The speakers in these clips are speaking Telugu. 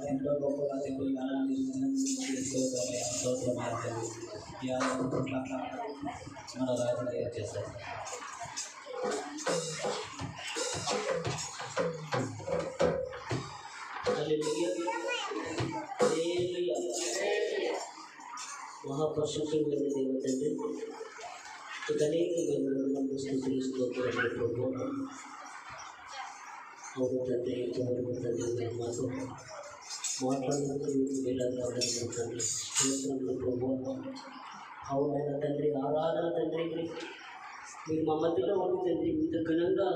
ఎంతో గొప్పగా దేవుని మన రాజు చేస్తారు. మహాపరిశుద్ధుడైన దేవతండ్రి అనేక స్థుతులు స్తోత్రాలు ప్రభు. అవును తండ్రి, తండ్రి మాతో మాట్లాడుతూ వేలాది తండ్రి చేస్తున్న ప్రభు. అవునైనా తండ్రి ఆరాధన తండ్రి మీరు మా మధ్యలో ఉంది తండ్రి. ఇంత ఘనంగా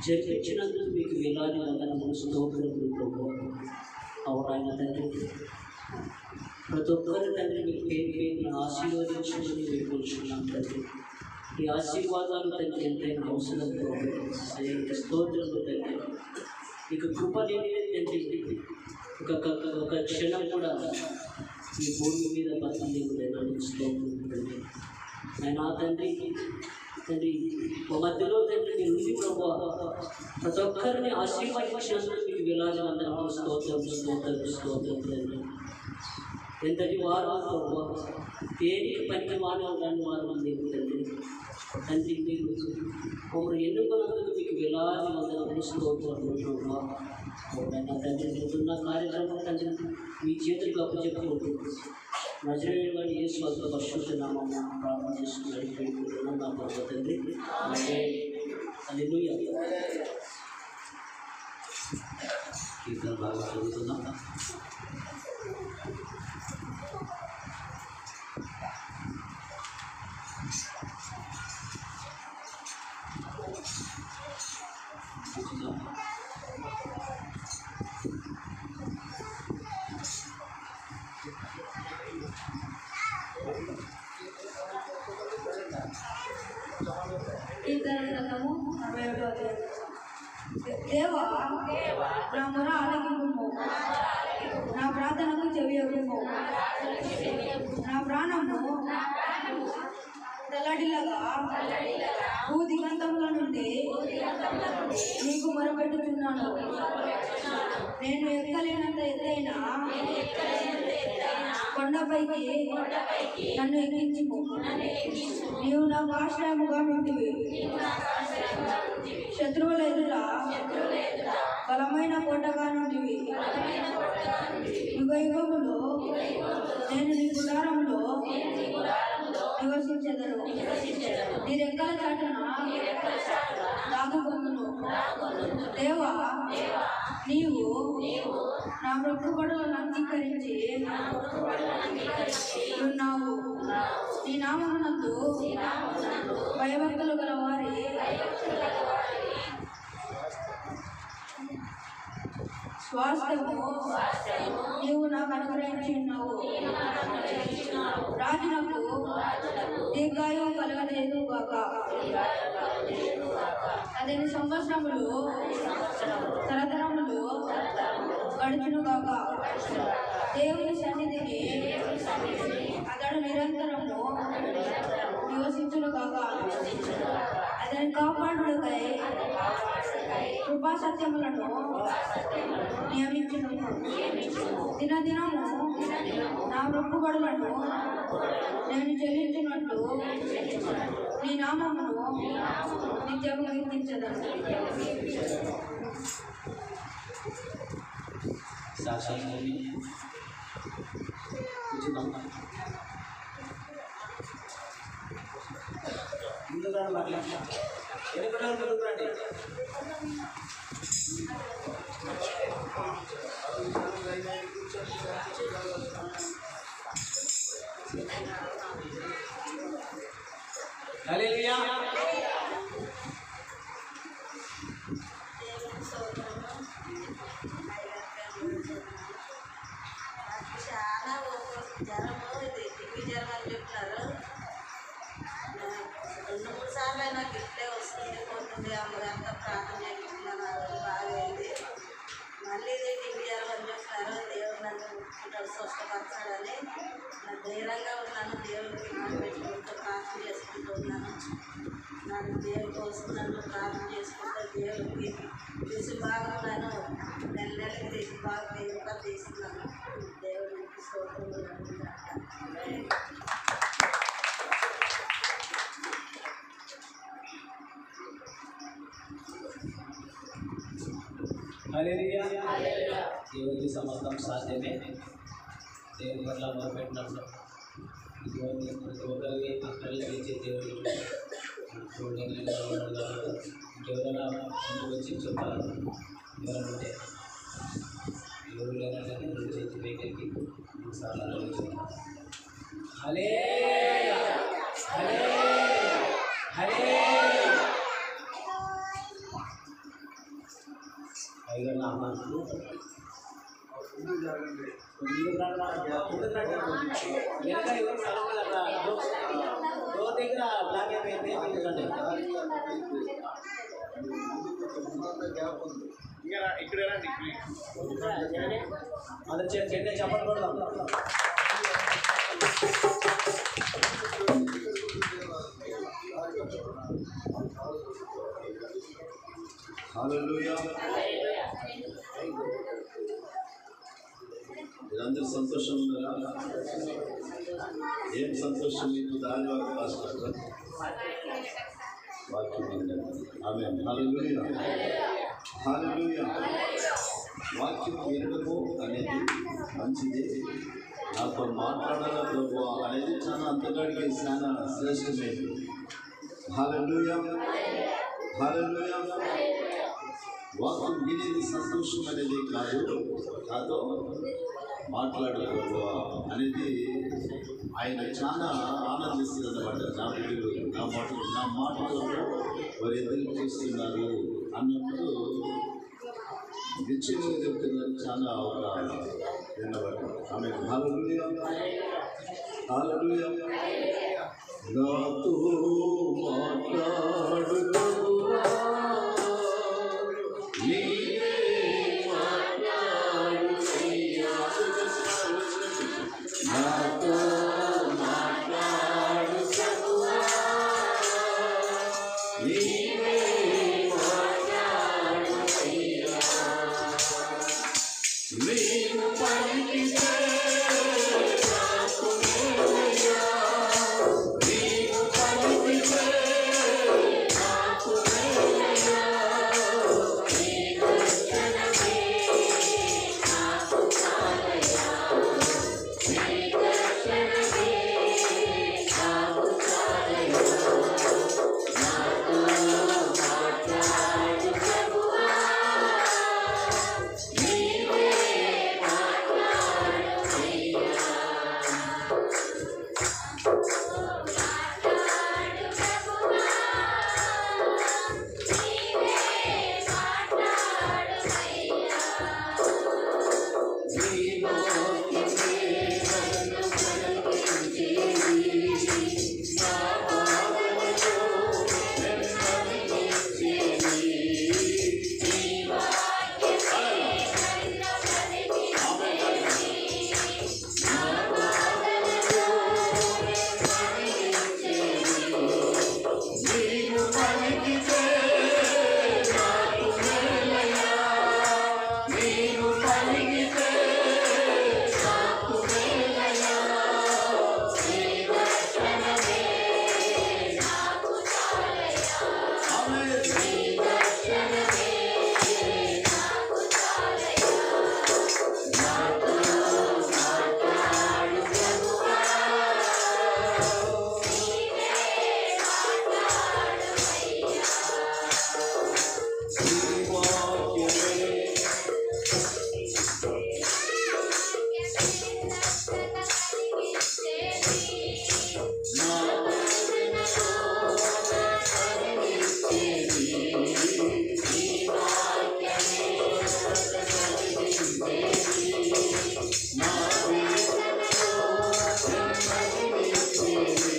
జరిపించినందుకు మీకు వేలాది వందనములు స్తోత్రములు ప్రభు. అవునైనా తండ్రి ప్రతి ఒక్కరి తండ్రి మీకు పేరు పేరున ఆశీర్వదించమని వేడుకుంటున్నాం తండ్రి. ఈ ఆశీర్వాదాలు తండ్రి ఎంతైనా అవసరం ప్రభు. స్తోత్రములు తండ్రి. ఇక కృప లేని తండ్రి ఒక క్షణం కూడా ఈ భూమి మీద బతకలేకుండా స్తోత్రములు తండ్రి. ఆయన తండ్రి తండ్రి మా మధ్యలో తండ్రి మీరు ఉంది ప్రభు. ప్రతి ఒక్కరిని ఆశీర్వదించినందుకు మీకు వేలాది వందనములు స్తోత్రం తండ్రి. ఎంతటి వారు ప్రభు, దేనికి పనికి వాడని వారు లేవు తండ్రి. తండ్రి మీరు మమ్మల్ని ఎన్నుకున్నందుకు మీకు వేలాది వందనములు స్తోత్రములు ప్రభు. అవునైనా తండ్రి జరుగుతున్న కార్యక్రమం తండ్రి మీ చేతులకు అప్పచెప్పుకుంటూ నజరేయుడు యేసు పరిశుద్ధ నామమున ప్రార్థన చేసుకున్నాను నా ప్రభు తండ్రి. హల్లెలూయా. కీర్తన బాగా చదువుతున్నాం. కీర్తన గ్రంథము 41వ అధ్యాయం. దేవా నా మొర ఆలకింపుము, నా ప్రార్థనకు చెవియొగ్గుము. నా ప్రాణము తెల్లడిల్లగా భూ దిగంతముల నుండి నీకు మొరపెట్టుచున్నాను. నేను ఎక్కలేనంత ఎత్తైన కొండపైకి నన్ను ఎక్కించుము. నీవు నాకు ఆశ్రయముగా ఉంటివి. శత్రువుల ఎదుట బలమైన కోటగా నుండివి. యుగ యుగములో నేను నీ గుడారములో నివసించెదను. నీ రెక్కల చాటున దాగుకొందును. దేవా నీవు నా మొక్కుబడులను అంగీకరించి ఉన్నావు. నీ నామమునందు భయభక్తులు గల వారి స్వాస్థ్యము నీవు నాకు అనుగ్రహించి ఉన్నావు. రాజునకు దీర్ఘాయువు కలగలేదు గాక. 18 సంవత్సరములు తరతరములు గడుచును గాక. దేవుని సన్నిధిని అతడు నిరంతరము నివసించును గాక. అతని కాపాడుటకై కృపా సత్యములను నియమించును. దినదినము నా మొక్కుబడులను నేను చెల్లించినట్లు నీ నామమును నిత్యము కీర్తించెదను. సాక్షాత్కారం కూర్చుందాం. ముందుగా ఎన్నికలు ముందుకురండి. హల్లెలూయా. చాలా జ్వరము, ఇది టీవీ జ్వరం అని చెప్తున్నారు. 2-3 సార్లు అయినా ఇట్లే వస్తుంది పోతుంది. అమ్మగారితో ప్రార్థన చేయించుకున్నాను, ఆ రోజు బాగైంది. మళ్ళీ ఇది టీవీ జ్వరం అని చెప్తున్నారు. దేవుడు నన్ను ముట్టుకుంటాడు, స్వస్థపరచాలని నేను ధైర్యంగా ఉన్నాను. దేవుడికి నాన్న పెట్టుకుంటూ ప్రార్థన చేసుకుంటూ ఉన్నాను. నన్ను దేవుడి కోసం నన్ను ప్రార్థన చేసుకుంటూ దేవుడికి తీసి బాగా ఉన్నాను. నెలకి తీసి బాగా 1000 రూపాయలు తీసుకున్నాను. దేవుడికి స్తోత్రములు. హల్లెలూయా. దేవునికి సమస్తం సాధ్యమే. దేవుని పట్ల మొదలుపెట్టినప్పుడు దేవుని ప్రతి ఒక్కరికి అక్కడికి ఇచ్చే దేవుడు ఇంకెవరైనా ముందుకు వచ్చి చెప్పాలి. ఎవరైనా ఉంటే ఎవరు లేనంటే 2 చేతి పైకి 3 సార్లు ఆలోచించాలి. హల్లెలూయా, హల్లెలూయా, హల్లెలూయా. ఐదో నామాలు అందరు చెట్టు చెప్పకూడదు. హల్లెలూయా. మీరందరూ సంతోషం ఉన్నారా? ఏం సంతోషం మీకు? దాని వరకు రాష్ట్ర వాక్యం ఆమేన్. హల్లెలూయా, హల్లెలూయా. వాక్యం వినడము అనేది మంచిది. నాతో మాట్లాడాల ప్రభువా అనేది చాలా అంతగాడికి చాలా శ్రేష్టమైనది. హల్లెలూయా, హల్లెలూయా. వాక్యం వినేది సంతోషం అనేది కాదు, నాతో మాట్లాడు ప్రభువా అనేది ఆయన చాలా ఆనందిస్తుంది అన్నమాట. నా బిడ్డలు నా మాటలు వారు ఎదురు చూస్తున్నారు అన్నప్పుడు నిశ్చయంగా చెప్తున్నారు. చాలా ఒక ధన్యవాదాలు. ఆమె హల్లెలూయా హల్లెలూయా. నాతో మాట్లాడు ప్రభువా, నీవే మాట్లాడుమయ్యా. నాతో మాట్లాడు ప్రభువా, నీవే మాట్లాడుమయ్యా. నీవు పలికితే నాకు మేలయ్యా, నీవు పలికితే నాకు మేలయ్యా. నీ దర్శనమే నాకు చాలయ్యా, నీ దర్శనమే నాకు చాలయ్యా. నాతో మాట్లాడు ప్రభువా, నీవే మాట్లాడుమయ్యా. నీ వాక్యమే నన్ను బ్రతికించేది, నా బాధలలో నెమ్మదినిచ్చేది. నీ వాక్యమే నన్ను బ్రతికించేది, నా బాధలలో నెమ్మదినిచ్చేది. నీవు పలికితే నాకు మేలయ్యా, నీవు పలికితే నాకు మేలయ్యా. నీ దర్శనమే నాకు చాలయ్యా, ఆమేన్. నీ దర్శనమే నాకు చాలయ్యా. నాతో మాట్లాడు ప్రభువా, నీవే మాట్లాడుమయ్యా. నీ వాక్యమే నా వేదనలో నెమ్మదినిచ్చేది. నీ వాక్యమే నెమ్మదినిచ్చేది, నా వేదనలో నెమ్మదినిచ్చేది.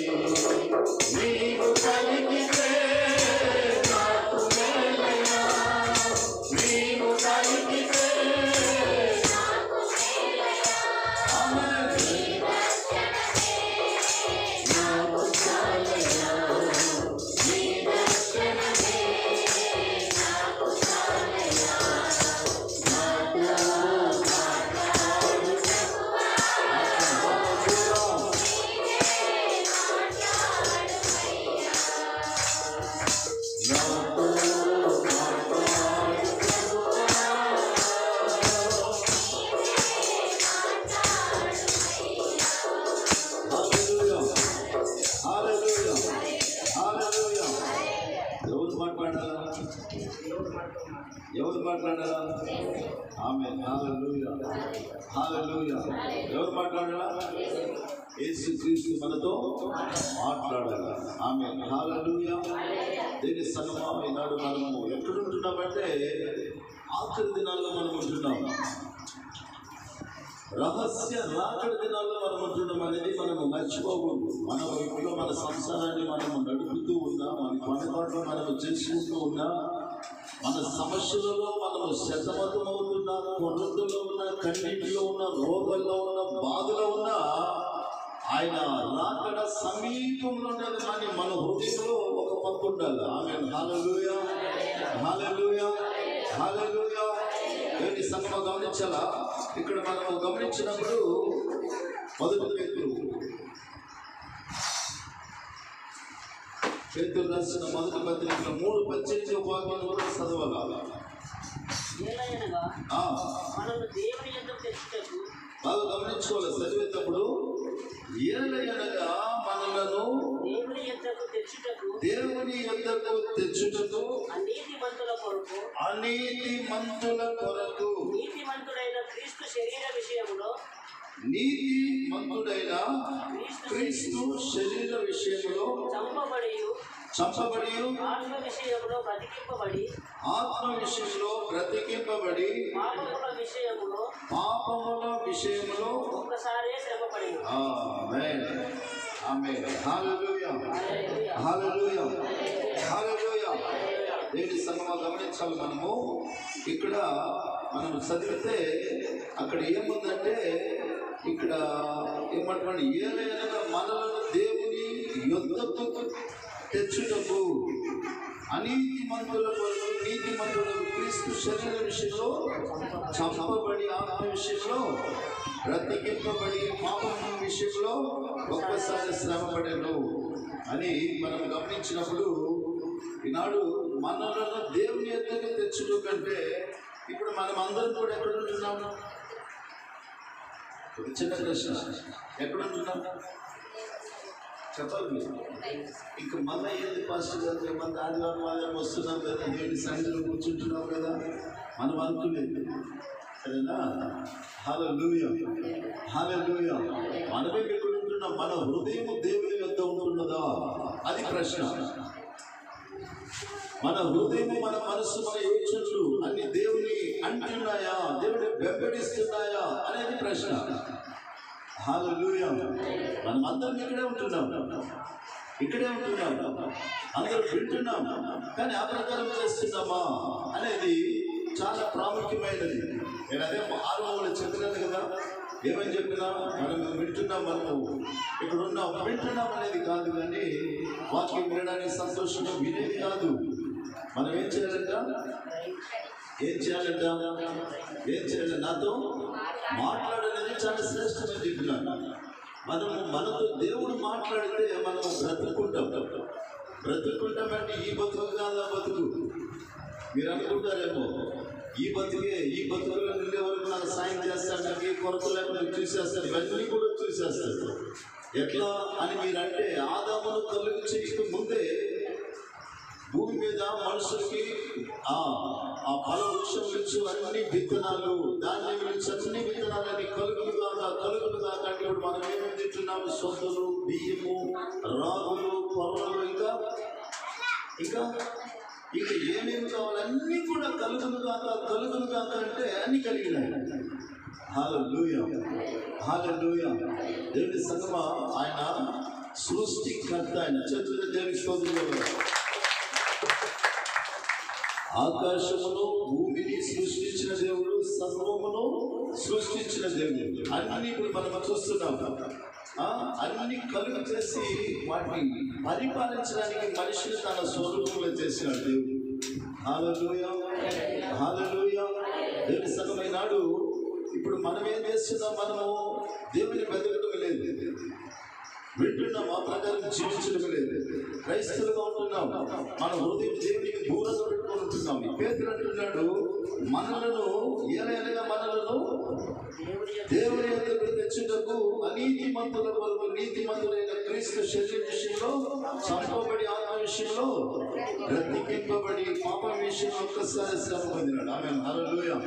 నీవు పలికితే నాకు మేలయ్యా, నీవు పలికితే నాకు మేలయ్యా. ఆమేన్. నీ దర్శనమే నాకు చాలయ్యా, నీ దర్శనమే నాకు చాలయ్యా. నాతో మాట్లాడు ప్రభువా, నీవే మాట్లాడుమయ్యా. నాతో మాట్లాడు ప్రభువా, హల్లెలూయా హల్లెలూయా హల్లెలూయా. ఎవరు మాట్లాడారా? ఎవరు మాట్లాడారా? ఆమేన్. హల్లెలూయా హల్లెలూయా. ఎవరు మాట్లాడారా? యేసుక్రీస్తు మనతో మాట్లాడాలి. ఆమేన్. హల్లెలూయా. దీని సంగమా ఈనాడు మనము ఎక్కడుంటున్నామంటే ఆఖరి దినాల్లో మనం ఉంటున్నాం. రహస్య రాకడ దినాల్లో మనం ఉంటున్నాం అనేది మనము మర్చిపోకూడదు. మన వైపులో మన సంసారాన్ని మనము నడుపుతూ ఉన్నా, మన పనుబాట్లు మనము చేసుకుంటూ ఉన్నా, మన సమస్యలలో మనము శతమతమవుతున్నా, కొరతలో ఉన్న, కన్నీటిలో ఉన్న, రోగంలో ఉన్న, బాధలో ఉన్న, ఆయన రాకడ సమీపంలో ఉన్నది. కానీ మన హృదయంలో ఒక పక్కు ఉండాలి. ఆమేన్. హల్లెలూయా హల్లెలూయా హల్లెలూయా. ఏంటి సంగమం గమనించాలా? ఇక్కడ మనం గమనించినప్పుడు మొదటి పేతురు రాసిన మొదటి పత్రికలో 3:18 వాక్యం కూడా చదవాలి. ఏలయనగా మనల్ని దేవుని యందు తెచ్చుటకు బాగా గమనించుకోవాలి. చదివేటప్పుడు ఏలయనగా మనలను దేవుని యందు యొద్దకు తెచ్చుటకు దేవుని యొద్దకు తెచ్చుటకు అనీతిమంతుల కొరకు అనీతిమంతుల కొరకు నీతిమంతుడైన క్రీస్తు శరీర విషయంలో నీతిమంతుడైన క్రీస్తు శరీర విషయంలో చంపబడి ఆత్మ విషయంలో బ్రతికింపబడి పాపముల విషయంలో ఒక్కసారే శ్రమపడి. ఆమేన్ ఆమేన్ హల్లెలూయా హల్లెలూయా హల్లెలూయా. దేవుని సంగమా గమనించాలి. మనము ఇక్కడ మనం చదివితే అక్కడ ఏముందంటే, ఇక్కడ ఏమంటున్నాడు, ఏలైనగా మనలను దేవుని యొద్దకు తెచ్చుటకు అనీతిమంతుల కొరకు నీతిమంతులకు క్రీస్తు శరీర విషయంలో చంపబడి ఆత్మ విషయంలో బ్రతికింపబడి పాపం విషయంలో ఒక్కసారి శ్రమపడను అని మనం గమనించినప్పుడు, ఈనాడు మనలను దేవుని యొద్దకు తెచ్చుట కంటే ఇప్పుడు మనం అందరం కూడా ఎక్కడ ఉంటున్నాం? ఒక చిన్న ప్రశ్న, ఎక్కడ ఉంటున్నాం చెప్పాలి మీరు? ఇంక మళ్ళీ ఏంది పాస్టర్ గారు, మంది ఆదివారం వస్తున్నాం కదా, దేవుని సన్నిధిలో కూర్చుంటున్నాం కదా, మనం అనుకునేది సరేనా? హల్లెలూయా హల్లెలూయా. మనమే ఎక్కడ ఉంటున్నాం? మన హృదయం దేవుని యొద్ద ఉంటున్నదా? అది ప్రశ్న. మన హృదయం, మన మనస్సు, మన యోచనలు అన్ని దేవుని అంటున్నాయా, దేవుని వెంబడిస్తున్నాయా అనేది ప్రశ్న. హల్లెలూయా. మనం అందరం ఇక్కడే ఉంటున్నాం, అందరూ వింటున్నాం, కానీ ఆ ప్రకారం చేస్తున్నామా అనేది చాలా ప్రాముఖ్యమైనది. నేను అదే ఆరంభంలో చెప్పినాను కదా, ఏమని చెప్పినా మనం వింటున్నాం, మనము ఇక్కడ ఉన్నాం, వింటున్నాం అనేది కాదు, కానీ వాక్యం వినడానికి సంతోషంగా వినేది కాదు. మనం ఏం చేయాలంట? నాతో మాట్లాడనేది చాలా శ్రేష్టమని చెప్పినాను. మనతో దేవుడు మాట్లాడితే మనం బ్రతుకుంటామంటే ఈ బతుకు కాదు, ఆ బతుకు. మీరు అనుకుంటారేమో ఈ బతుకులో నిండే వరకు నాకు సాయం చేస్తాడు, నాకు ఏ కొరత లేకుండా చూసేస్తాడు, ఇవన్నీ కూడా చూసేస్తాడు. ఎట్లా అని మీరంటే, ఆదామును కలుగు చేయక ముందే భూమి మీద మనుషులకి ఆ ఫల వృక్షం నుంచి అన్ని విత్తనాలు, ధాన్యం నుంచి అన్ని విత్తనాలని కలుగులు కాక అంటే ఇప్పుడు మనం ఏమేమి తింటున్నాము? సొంతలు, బియ్యము, రాగులు, కొర్రలు, ఇంకా ఏమేమి కావాలన్నీ కూడా కలుగులు కాక అంటే అన్ని కలిగినాయి. హల్లెలూయా హల్లెలూయా. దేవుని సంగమా, ఆయన సృష్టికర్త, ఆయన చేతుల దేవుని స్తోత్రం. ఆకాశమును భూమిని సృష్టించిన దేవుడు, సర్వమును సృష్టించిన దేవుడు. అన్ని ఇప్పుడు మనం చూస్తున్నాం. అన్ని కలుగు చేసి వాటిని పరిపాలించడానికి మనిషిని తన స్వరూపంలో చేసిన దేవుడు. హల్లెలూయా హల్లెలూయా. దేవుని సంగమై నాడు ఇప్పుడు మనం ఏం చేస్తున్నాం? మనము దేవుని వెతకడం లేదు, వింటున్నాం, ఆ ప్రకారం జీవించడం లేదు, క్రైస్తవులుగా ఉంటున్నాం. మన హృదయం దేవునికి దూరంగా పెట్టుకొని ఉంటున్నాం. పేతురు అంటున్నాడు, మనలను దేవుని యొద్దకు తెచ్చుటకు అనీతిమంతుల కొరకు నీతిమంతులైన క్రీస్తు శరీర విషయంలో చంపబడి ఆత్మ విషయంలో బ్రతికింపబడి పాపం విషయంలో ఒక్కసారి శ్రమ పొందినాడు. ఆమేన్ హల్లెలూయా.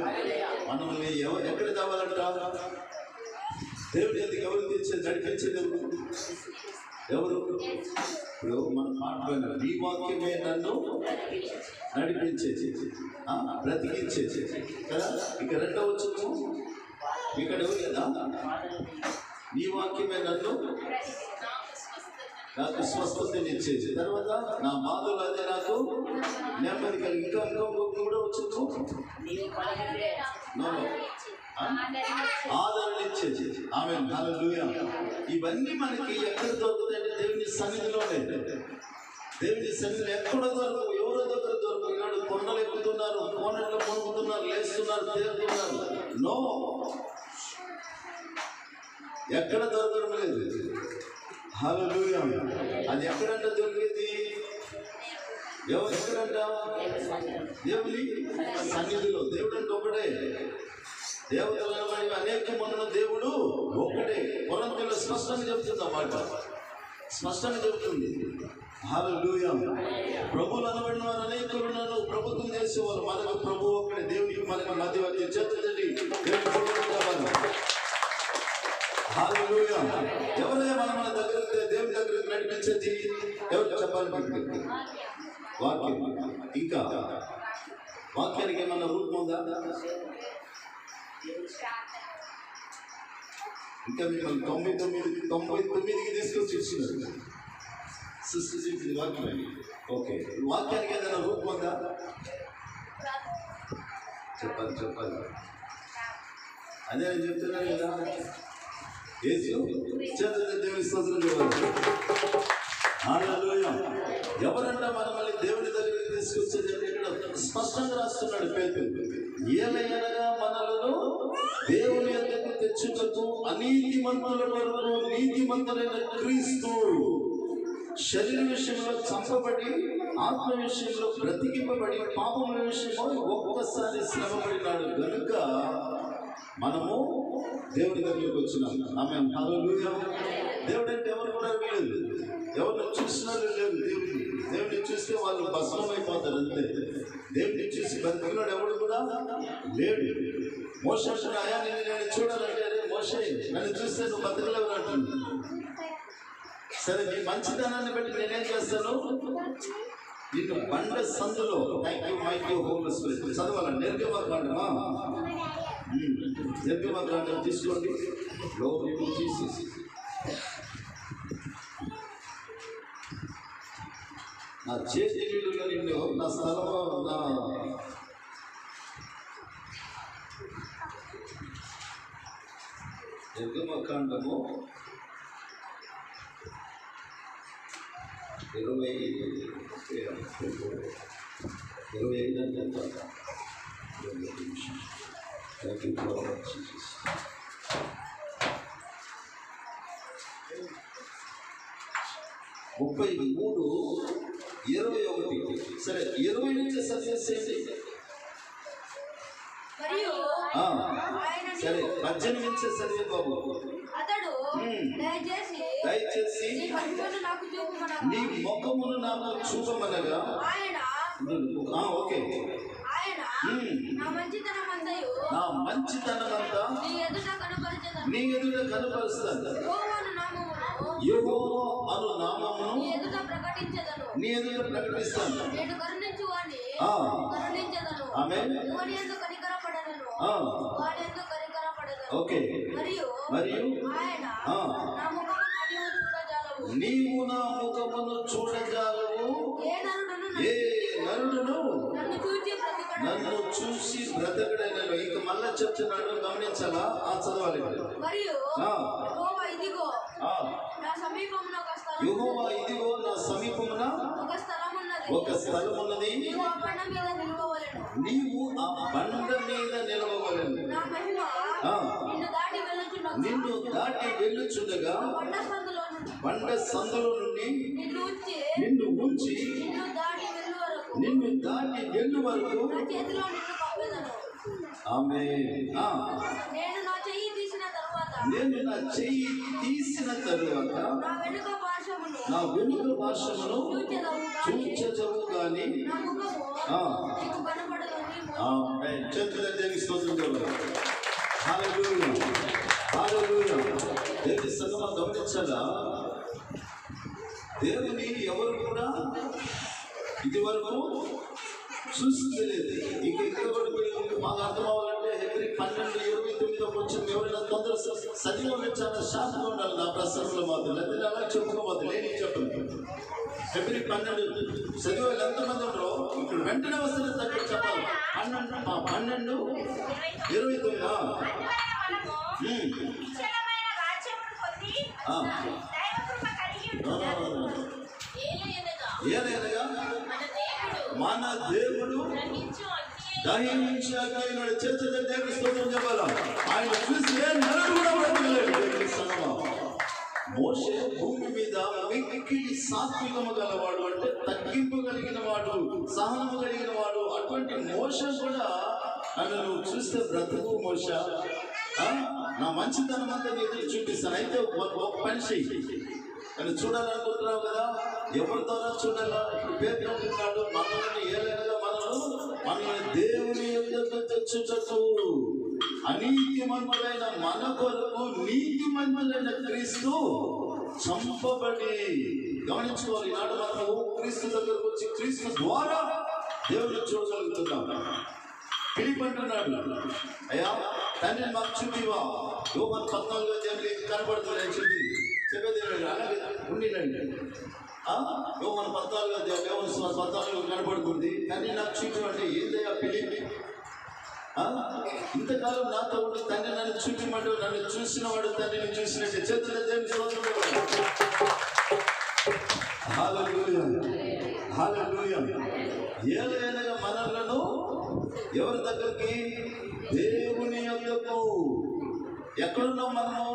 మనల్ని ఎక్కడ తేవాలంట? దేవుడి ఎందుకు ఎవరు నడిపించేది ఎవరు? ఇప్పుడు మనం మాట్లాడిన నీ వాక్యమే నన్ను నడిపించేది, బ్రతికించేది కదా. ఇక రెండవ వచనము ఇక్కడ ఎవరు కదా, నీ వాక్యమే నన్ను నాకు స్వస్థతనిచ్చేది, తర్వాత నా బాధలు అదే నాకు నెమ్మది కలిగి. ఇంకా కూడా వచ్చింది ఆదరణ ఇచ్చేది. ఆమేన్ హల్లెలూయా. ఇవన్నీ మనకి ఎక్కడ దొరుకుతాయంటే దేవుని సన్నిధిలోనే. దేవుని సన్నిధిలో ఎక్కడ దొరకవు, ఎవరో దగ్గర దొరకవు. ఈనాడు కొండలు ఎక్కుతున్నారు, కోనెట్లో మునుగుతున్నారు, లేస్తున్నారు, తేలుతున్నారు. నో, ఎక్కడ దొరకడం లేదు. హల్లెలూయా. అది ఎక్కడంట దొరికేది? ఎక్కడంట? దేవుని సన్నిధిలో. దేవుడు అంటే ఒకటే, దేవతలను అనేక మంది దేవుడు ఒకటే. కొరింథీయుల్లో స్పష్టంగా చెప్తుంది, అన్నమాట స్పష్టంగా చెప్తుంది. హల్లెలూయా. ప్రభువులు అనబడిన వారు అనేకులు ఉన్నారు. ప్రభుత్వం చేసేవారు. మనకు ప్రభు ఒక్కడే. దేవునికి మనకు మధ్యవర్తి. చేతులండి. హల్లెలూయా. ఎవరైనా మన దగ్గరికి దేవుని దగ్గరికి నడిపించేది ఎవరు చెప్పాలి? వాక్యం. ఇంకా వాక్యానికి ఏమన్నా రూపం ఉందా? ఇంకా మిమ్మల్ని 99కి తీసుకొచ్చి ఇచ్చినారు. సృష్టి వాక్యం. ఓకే, వాక్యానికి ఏదైనా రూపం ఉందా? చెప్పాలి. అదే నేను చెప్తున్నాను కదా. యేసు దేవుని స్తోత్రం చేయాలి. హల్లెలూయా. ఎవరంటే మనల్ని దేవుని దగ్గరికి తీసుకొచ్చేది? ఇక్కడ స్పష్టంగా రాస్తున్నాడు పేతురు. ఏలయనగా మనలను దేవుని యొద్దకు తెచ్చుటకు అనీతిమంతుల వరకు నీతిమంతులైన క్రీస్తు శరీర విషయంలో చంపబడి ఆత్మ విషయంలో బ్రతికింపబడి పాపముల విషయంలో ఒక్కసారి శ్రమపడినాడు కనుక మనము దేవుని దగ్గరికి వచ్చినాం. ఆమేన్. హల్లెలూయా. దేవుడు అంటే ఎవరు కూడా లేదు. ఎవరిని చూసినా లేదు. దేవుడిని చూస్తే వాళ్ళు భస్మం అయిపోతారు అంతే. దేవుడిని చూసి బతికినాడు ఎవడు కూడా లేడు. మోషే అయ్యా నేను చూడాలంటే, అరే మోషే నన్ను చూస్తే నువ్వు బతకలేవు అంటుంది. సరే, నీ మంచితనాన్ని బట్టి నేనేం చేస్తాను? నిన్ను బండ సందులో మైక్యూ హోమ్లెస్ చదవాలండి. నిర్గమకాండమా? నిర్గమకాండం తీసుకోండి. తీసేసి నా చేతి నీళ్ళుగా నిన్ను నా స్థలంలో నా నిర్గమకాండము 25 అంటే 33:21. సరే, 20 నుంచి సక్సెస్ చేసి సరే 18 నుంచి చదివే బాబు. అతడు దయచేసి నీ ముఖమును నాకు చూపమనగా ఓకే నా మంచితనమంతా నీ ఎదుట కనపరుస్తాను. యెహోవా అను నామమును నీ ఎదుట ప్రకటిస్తాను. ఆమేన్. ఓకే. మరియు నీవు నా ముఖమును చూడజాలవు. ఏ నరుడును నన్ను చూసి బ్రతకడనను. ఇక మళ్ళా చెప్తున్నాడు, గమనించాలా? చదవాలి. యెహోవా ఇదిగో నా సమీపమున ఒక స్థలం ఉన్నది. నీవు ఆ బండ మీద నిలవవలెను. నిన్ను దాటి వెళ్ళుచుండగా బండ సందులో నుండి నిన్ను ఉంచి నిన్ను దాటి వెళ్ళు వరకు ఆమేన్. నేను నా చెయ్యి తీసిన తరువాత నా వెనుక భాషమును చూచెదవు గాని దేవుని స్తోత్రం చేయాలి. హల్లెలూయా. హల్లెలూయా. దేవుని సంగమా గమనించాలా? దేవుని ఎవరు కూడా ఇది వరకు చూసుకోలేదు. ఇక్కడ మాకు అర్థం అవ్వాలంటే హెబ్రీ 12:29 కొంచెం ఎవరైనా తొందర సజీవంగా చాలా శాంతిగా ఉండాలి. నా ప్రసంగంలో మాత్రం లేదా అలా చెప్పుకోవద్దు. లేని చెప్పండి. హెబ్రీ 12 చదివే ఎంతమంది ఉండరో ఇక్కడ వెంటనే వస్తుంది తగ్గ చెప్పాలి. 12:29 ఏలయనగా మన దేవుడు దహించి అగ్నినాడు. చేతుల దేవుని స్తోత్రం చెప్పాలా? ఆయన చూసి నరుడు కూడా బ్రతకలేడు. మోషే భూమి మీద మిక్కిలి సాత్వికము గలవాడు, అంటే తగ్గింపు కలిగిన వాడు, సహనము కలిగిన వాడు. అటువంటి మోషే కూడా నన్ను నువ్వు చూస్తే బ్రతుకు మోష, నా మంచితనం అంతా నీకు చూపిస్తాను. అయితే ఒక పని చెయ్యి. అని చూడాలనుకుంటున్నావు కదా, ఎవరితోనో చూడాలా. ఇప్పుడు పేరు అంటున్నాడు, మనల్ని ఏలైనగా మనల్ని దేవుని యొద్దకు తెచ్చుటకు అనీతిమంతులైన మన కొరకు నీతిమంతులైన క్రీస్తు చంపబడి. గమనించుకోవాలి, ఈనాడు మనము క్రీస్తు దగ్గరకు వచ్చి క్రీస్తు ద్వారా దేవుడిని చూడగలుగుతున్నాం. ఫిలిప్ అంటున్నాడు, అయ్యా తండ్రిని మాకు చూపివా. యోహాను 14 కనబడుతుంది అని చెప్పేది అలాగే ఉండినండి. యోహాను 14 కనబడుతుంది, తండ్రి నాకు చూపిమంటే ఏందయ్యా ఫిలిప్, ఇంతకాలం నాతో ఉండి తండ్రి నన్ను చూపిమంటూ నన్ను చూసిన వాడు తండ్రిని చూసినట్టే. చేతుల దేవుని ఏలైనగా మనలను ఎవరి దగ్గరికి? దేవుని యొద్దకు. ఎక్కడున్నాం మనము?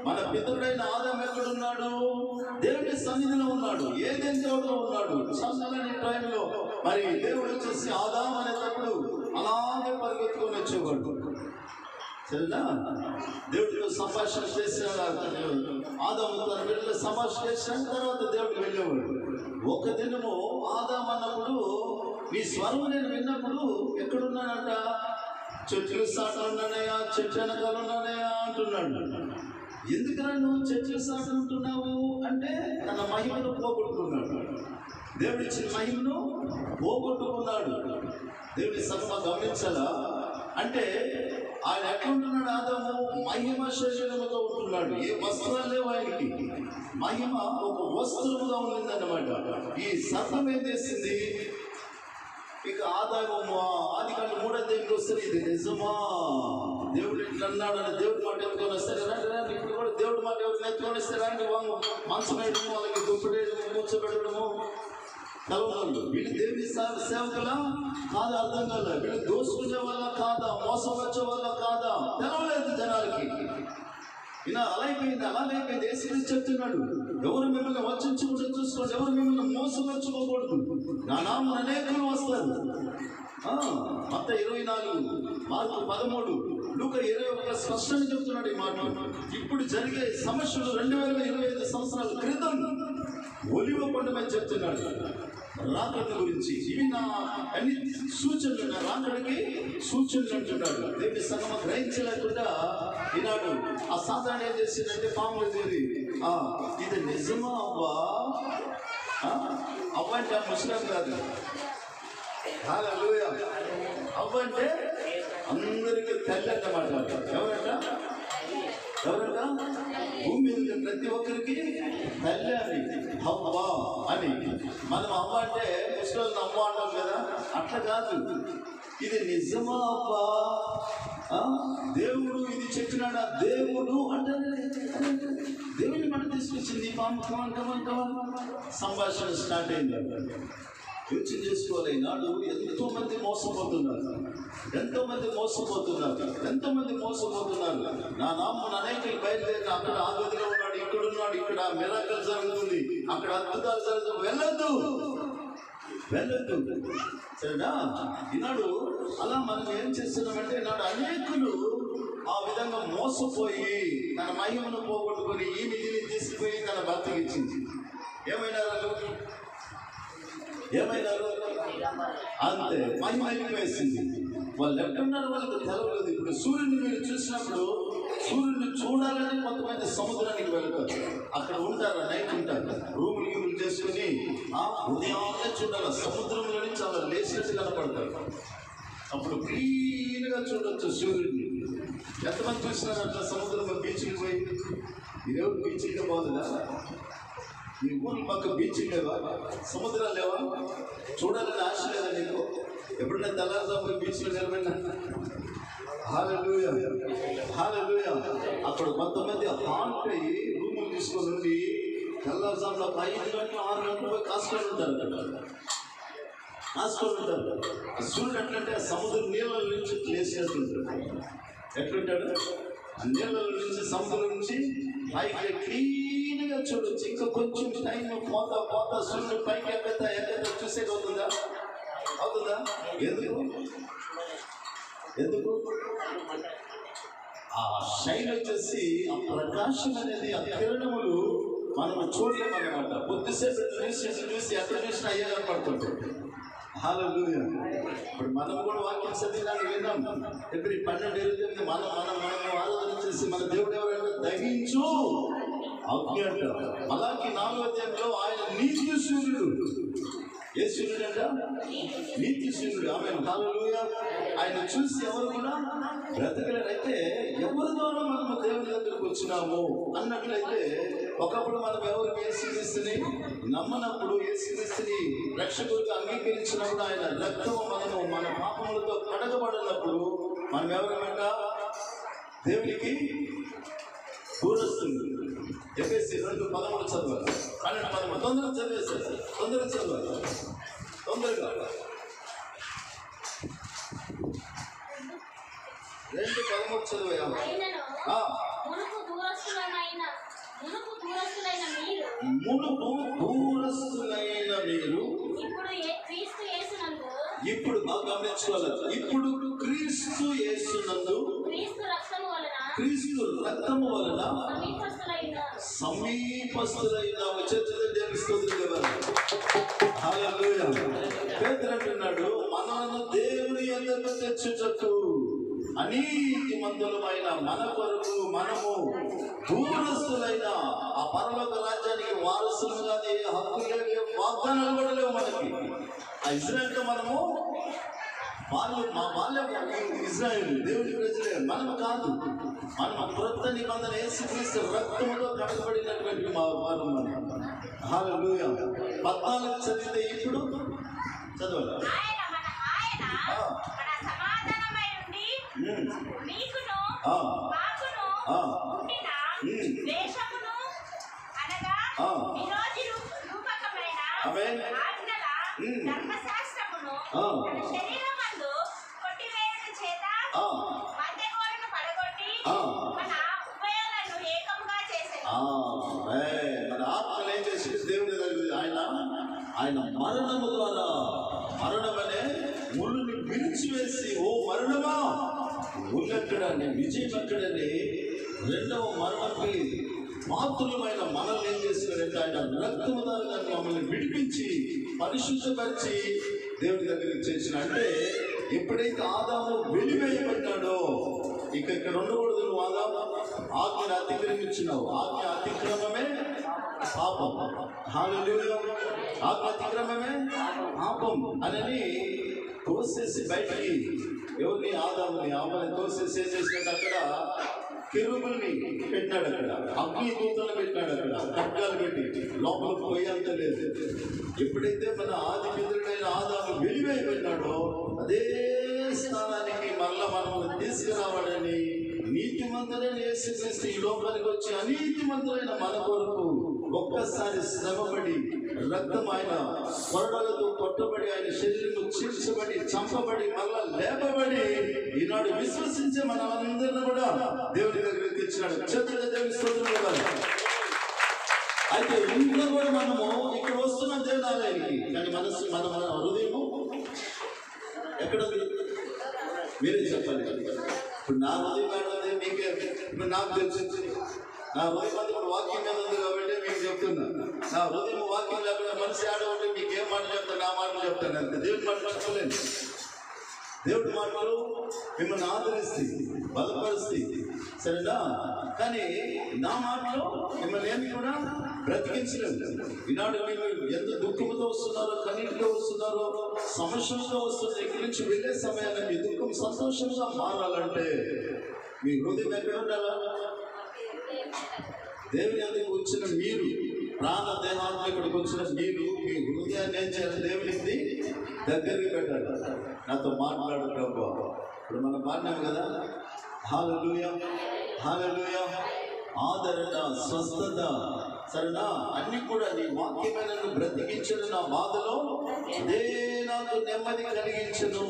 మన పితరుడైన ఆదాము ఎక్కడున్నాడు? దేవుని సన్నిధిలో ఉన్నాడు, ఏదైనా దేవుడిలో ఉన్నాడు. సంసారాన్ని టైంలో మరి దేవుడు వచ్చేసి ఆదాము అనేటప్పుడు అలాగే పరిగెత్తుకొని వచ్చేవాడు. సరేనా? దేవుడితో సంభాషణ చేసిన ఆదాము తన బిడ్డలో సంభాషణ చేసిన తర్వాత దేవుడికి వెళ్ళేవాడు. ఒక దినము ఆదాము అన్నప్పుడు నీ స్వరం నేను విన్నప్పుడు ఎక్కడున్నానంట? చెట్లు సాటలు ఉన్నానయా, చెట్టు వెనకాల ఉన్నానయా అంటున్నాడు. ఎందుకన్నా నువ్వు చెట్లు సాటు ఉంటున్నావు అంటే తన మహిమను పోగొట్టుకున్నాడు. దేవుడు ఇచ్చిన మహిమను పోగొట్టుకున్నాడు. దేవుడి సర్వ గమనించాలా అంటే ఆయన ఎట్లుంటున్నాడు? ఆదాము మహిమ శరీరముతో ఉంటున్నాడు. ఏ వస్త్రాలు లేవు ఆయనకి. మహిమ ఒక వస్త్రముగా ఉండిందన్నమాట. ఈ సర్వం ఏం చేసింది? ఇక ఆదాము ఆదికాండం 3వ అధ్యాయంలో వస్తే ఇది నిజమా, దేవుడు ఇట్లా అన్నాడు అని దేవుడి మాట ఎత్తుకొని వస్తారు. రండి ఇప్పుడు కూడా దేవుడి మాట ఎవరిని ఎత్తుకొని వస్తే రండి, మంచం వేయడము, వాళ్ళకి దుప్పటేయడము, కూర్చోబెట్టడము. కలవలు వీళ్ళు దేవుని సేవకులా కాదా? అర్థం కాదా? వీళ్ళు దోసుకునే వల్ల కాదా? మోసం వచ్చే వల్ల కాదా? తెలవలేదు జనాలకి. ఇలా అలాగైపోయింది. యేసుక్రీస్తు చెప్తున్నాడు, ఎవరు మిమ్మల్ని వంచుకుంటే చూసుకోండి, ఎవరు మిమ్మల్ని మోసపరచుకోకూడదు. నా నామమున అనేకులు వస్తారు. మత్తయి 24, మార్కు 13, లూకా 21 స్పష్టంగా చెప్తున్నాడు ఈ మాట. ఇప్పుడు జరిగే సమస్యలు 2025 సంవత్సరాల క్రితం ఒలివ కొండ మీద చెప్తున్నాడు రాకడ గురించి. ఇవి నా అన్ని సూచనలు, నా రాకడికి సూచనలు అంటున్నాడు. దేవుని సంగమ గ్రహించలేకుండా ఈనాడు ఆ సాధారణ ఏం చేసిందంటే పాములు చేరి ఇది నిజమా అవ్వా? అవ్వ అంటే ముస్లిం కాదు. హల్లెలూయా. అవ్వ అంటే అందరికీ తల్లి అన్నమాట. ఎవరంట? భూమి మీద ప్రతి ఒక్కరికి తల్లి అని అవ్వ అని. మనం అవ్వ అంటే ముస్లింలు అవ్వ అంటాం కదా, అట్లా కాదు. ఇది నిజమా అవ్వ? దేవుడు ఇది చెప్పినాడా? దేవుడు అంటే దేవుని మాట తీసుకొచ్చింది. సంభాషణ స్టార్ట్ అయింది. యోచన చేసుకోవాలి. ఈనాడు ఎంతో మంది మోసపోతున్నారు. నా నామమున అనేకులు బయలుదేరి అక్కడ ఆ గదిలో ఉన్నాడు, ఇక్కడ ఉన్నాడు, ఇక్కడ మిరాకిల్ జరుగుతుంది, అక్కడ అద్భుతాలు జరుగుతుంది. వెళ్ళొద్దు. సరేనా? ఈనాడు అలా మనం ఏం చేస్తున్నామంటే ఈనాడు అనేకులు ఆ విధంగా మోసపోయి తన మహిమను పోగొట్టుకొని ఈమె తీసుకుపోయి తన భర్తకి ఇచ్చింది. ఏమైనారు అంతే, మహిమ వేసింది. వాళ్ళు ఎక్కడున్నారు వాళ్ళకి తెలవలేదు. ఇప్పుడు సూర్యుని మీరు చూసినప్పుడు సూర్యుని చూడాలని కొంతమంది సముద్రానికి వెళ్తారు. అక్కడ ఉంటారు, నైట్ ఉంటారు, రూములు చేసుకుని ఉదయాన్నే చూడాలి. సముద్రంలో నుంచి అలా లేచినట్టు కనపడతారు. అప్పుడు క్లీన్గా చూడొచ్చు సూర్యుడిని. ఎంతమంది చూసినారు అట్లా సముద్రంలో బీచ్కి పోయి? మీరెవరు బీచ్కి పోదురా? మీ ఊరి పక్క బీచ్ లేవా? సముద్రాలు లేవా? చూడాలని ఆశ లేదా నీకు? ఎప్పుడైనా తెల్లారుజాము బీచ్లో నిలబడినా? హల్లెలూయా. అక్కడ కొంతమంది హాల్ట్ అయ్యి రూములు తీసుకొని ఉండి తెల్లారుజాములో 5 గంటలు 6 గంటలు పోయి కాసుకొని ఉంటారు. సూర్యుడు ఎట్లంటే ఆ సముద్రం నీళ్ళ నుంచి లేచేస్తుంటాడు. ఎట్లుంటాడు? ఆ నీళ్ళ నుంచి సముద్రం నుంచి పైకి క్లీన్గా చూడొచ్చు. ఇంకా కొంచెం టైం పోతా సూర్యుడు పైకి ఎక్కతా చూసేది అవుతుందా? ఎందుకు ఆ షైన్ వచ్చేసి ఆ ప్రకాశం అనేది, ఆ కిరణములు మనం చూడలేమన్నమాట. కొద్దిసేపు చూసి ఎట్లా చూసినా అయ్యే కనపడుతుంటాం. హల్లెలూయా. ఇప్పుడు మనం కూడా వాక్యం చదివినాన్ని విన్నాం. ఇప్పుడు 12:28 మనం ఆరాధన చేసి మన దేవుడు ఎవరైనా దహించు అగ్ని అంటారు. అలాగే 4వ అధ్యాయంలో ఆయన నీతి సూర్యుడు. ఏ సూర్యుడు అంట? నీతి సూర్యుడు. ఆమె హల్లెలూయా. ఆయన చూసి ఎవరు కూడా బ్రతకలేరైతే ఎవరి ద్వారా మనము దేవుని దగ్గరకు వచ్చినాము అన్నట్లయితే, ఒకప్పుడు మనం ఎవరికి యేసుక్రీస్తుని నమ్మనప్పుడు, యేసుక్రీస్తుని రక్షకుడిగా అంగీకరించినప్పుడు, ఆయన రక్తము మనము మన పాపములతో కడగబడినప్పుడు మనం ఎవరమంట? దేవునికి దూరస్తులు. ఎఫెసీ 2:13 చదవాలి. 12:13 తొందరగా చదివేశారు. తొందరగా చదవాలి, తొందరగా. 2:13 చదివా. మునుపు దూరస్తులైన మీరు ఇప్పుడు బాగా గమనించుకోవాలి. ఇప్పుడు క్రీస్తు యేసునందు, క్రీస్తు రక్తము వలన సమీపస్తులైన దేవుని కదా. హల్లెలూయా. పేతురు అంటున్నాడు, మనను దేవుని యొద్దకు తెచ్చుటకు అనీతి మందులమైన మన కొరకు మనము దూరస్తులైన ఆ పరలోక రాజ్యానికి వారసులుగా హక్కులు లేవు, వాగ్దానాలు కూడా లేవు మనకి. ఆ ఇజ్రాయెల్తో మనము ఇజ్రాయేల్ దేవుని ప్రజలే, మనము కాదు. మనం క్రొత్త నిబంధన యేసుక్రీస్తు రక్తముతో కడగబడినటువంటి వారు మనం. హల్లెలూయా. 14 చదివితే ఇప్పుడు చదవాలి. మన ఆత్మలు ఏం చేసి దేవుని దగ్గర ఆయన మరణము ద్వారా, మరణమనే ముళ్ళుని విరిచివేసి, ఓ మరణమా ముళ్ళెక్కడని విజయం ఎక్కడని రెండవ మరణంపై మాతృమైన మనల్ని ఏం చేస్తున్నాడంటే ఆయన రక్తము ద్వారా మమ్మల్ని విడిపించి పరిశుద్ధపరిచి దేవుని దగ్గరికి చేసిన. అంటే ఎప్పుడైతే ఆదాము వెలివేయబడ్డాడో ఇక ఇక్కడ ఉండకూడదు. నువ్వు ఆదాము ఆజ్ఞను అతిక్రమించినావు. ఆజ్ఞ అతిక్రమమే పాపం. హల్లెలూయా. ఆజ్ఞ అతిక్రమమే పాపం అని తోసేసి బయటికి ఎవరిని? ఆదాముని. ఆమెను తోసేసి ఏం చేసినట్టు అక్కడ కెరూబుల్ని పెట్టినాడు, అక్కడ అగ్ని దూతలు పెట్టినాడు, అక్కడ ఖడ్గాలు పెట్టి లోపలికి పోయేంత లేదు. ఎప్పుడైతే మన ఆది పితరుడైన ఆదాము వెలివేయబడినాడో అదే స్థానానికి మళ్ళా మనల్ని తీసుకురావాలని నీతిమంతులైన యేసుక్రీస్తు ఈ లోకానికి వచ్చి అనీతిమంతులైన మన కొరకు ఒక్కసారి శ్రమపడి రక్తం ఆయన కొరడాలతో కొట్టబడి ఆయన శరీరము చీల్చబడి చంపబడి మళ్ళా లేపబడి ఈనాడు విశ్వసించే మనమందరిని కూడా దేవుని దగ్గరికి తెచ్చినాడు. చేతులుగా దేవుని స్తోత్రం ఇవ్వాలి. అయితే ఇంట్లో కూడా మనము ఇక్కడ వస్తున్నాం దేవుని ఆలయానికి, కానీ మనసు మన హృదయము ఎక్కడ మీరే చెప్పండి. ఇప్పుడు నా హృదయం ఏంటంటే మీకే ఇప్పుడు నాకు తెలిసింది. నా హృదయం అంతా ఇప్పుడు వాక్యం మీద ఉంది కాబట్టి మీకు చెప్తున్నా. నా హృదయం వాక్యం లేకుండా మనిషి ఆడబట్టి మీకు ఏం మాటలు చెప్తాను, నా మాటలు చెప్తాను అంతే. దేవుడి మాటలు చెప్పలేను. దేవుడి మాటలు మిమ్మల్ని ఆదరిస్తాయి, బలపరుస్తాయి, సరేనా? కానీ నా మాటలో మిమ్మల్ని ఏమి కూడా బ్రతికించలేదు. ఈనాడు మీరు ఎంత దుఃఖంతో వస్తున్నారో, కన్నీటితో వస్తున్నారో, సమస్యలతో వస్తున్న ఇక్కడి నుంచి వెళ్ళే సమయాన్ని మీ దుఃఖం సంతోషంగా మారాలంటే మీ హృదయం ఎక్కడ ఉండాలా? దేవుని ఎందుకు వచ్చిన మీరు, ప్రాణ దేహాన్ని ఇక్కడికి వచ్చిన మీరు మీ హృదయాన్ని ఏం చేయాలి? దేవునికి దగ్గరికి పెట్టాలి. నాతో మాట్లాడు ప్రభువా. ఇప్పుడు మనం పాడినాం కదా, హల్లెలూయా హల్లెలూయా. ఆదరణ, స్వస్థత, సరేనా, అన్ని కూడా నీ వాక్యమైన బ్రతికించను. నా బాధలో అదే నాకు నెమ్మది కలిగించను.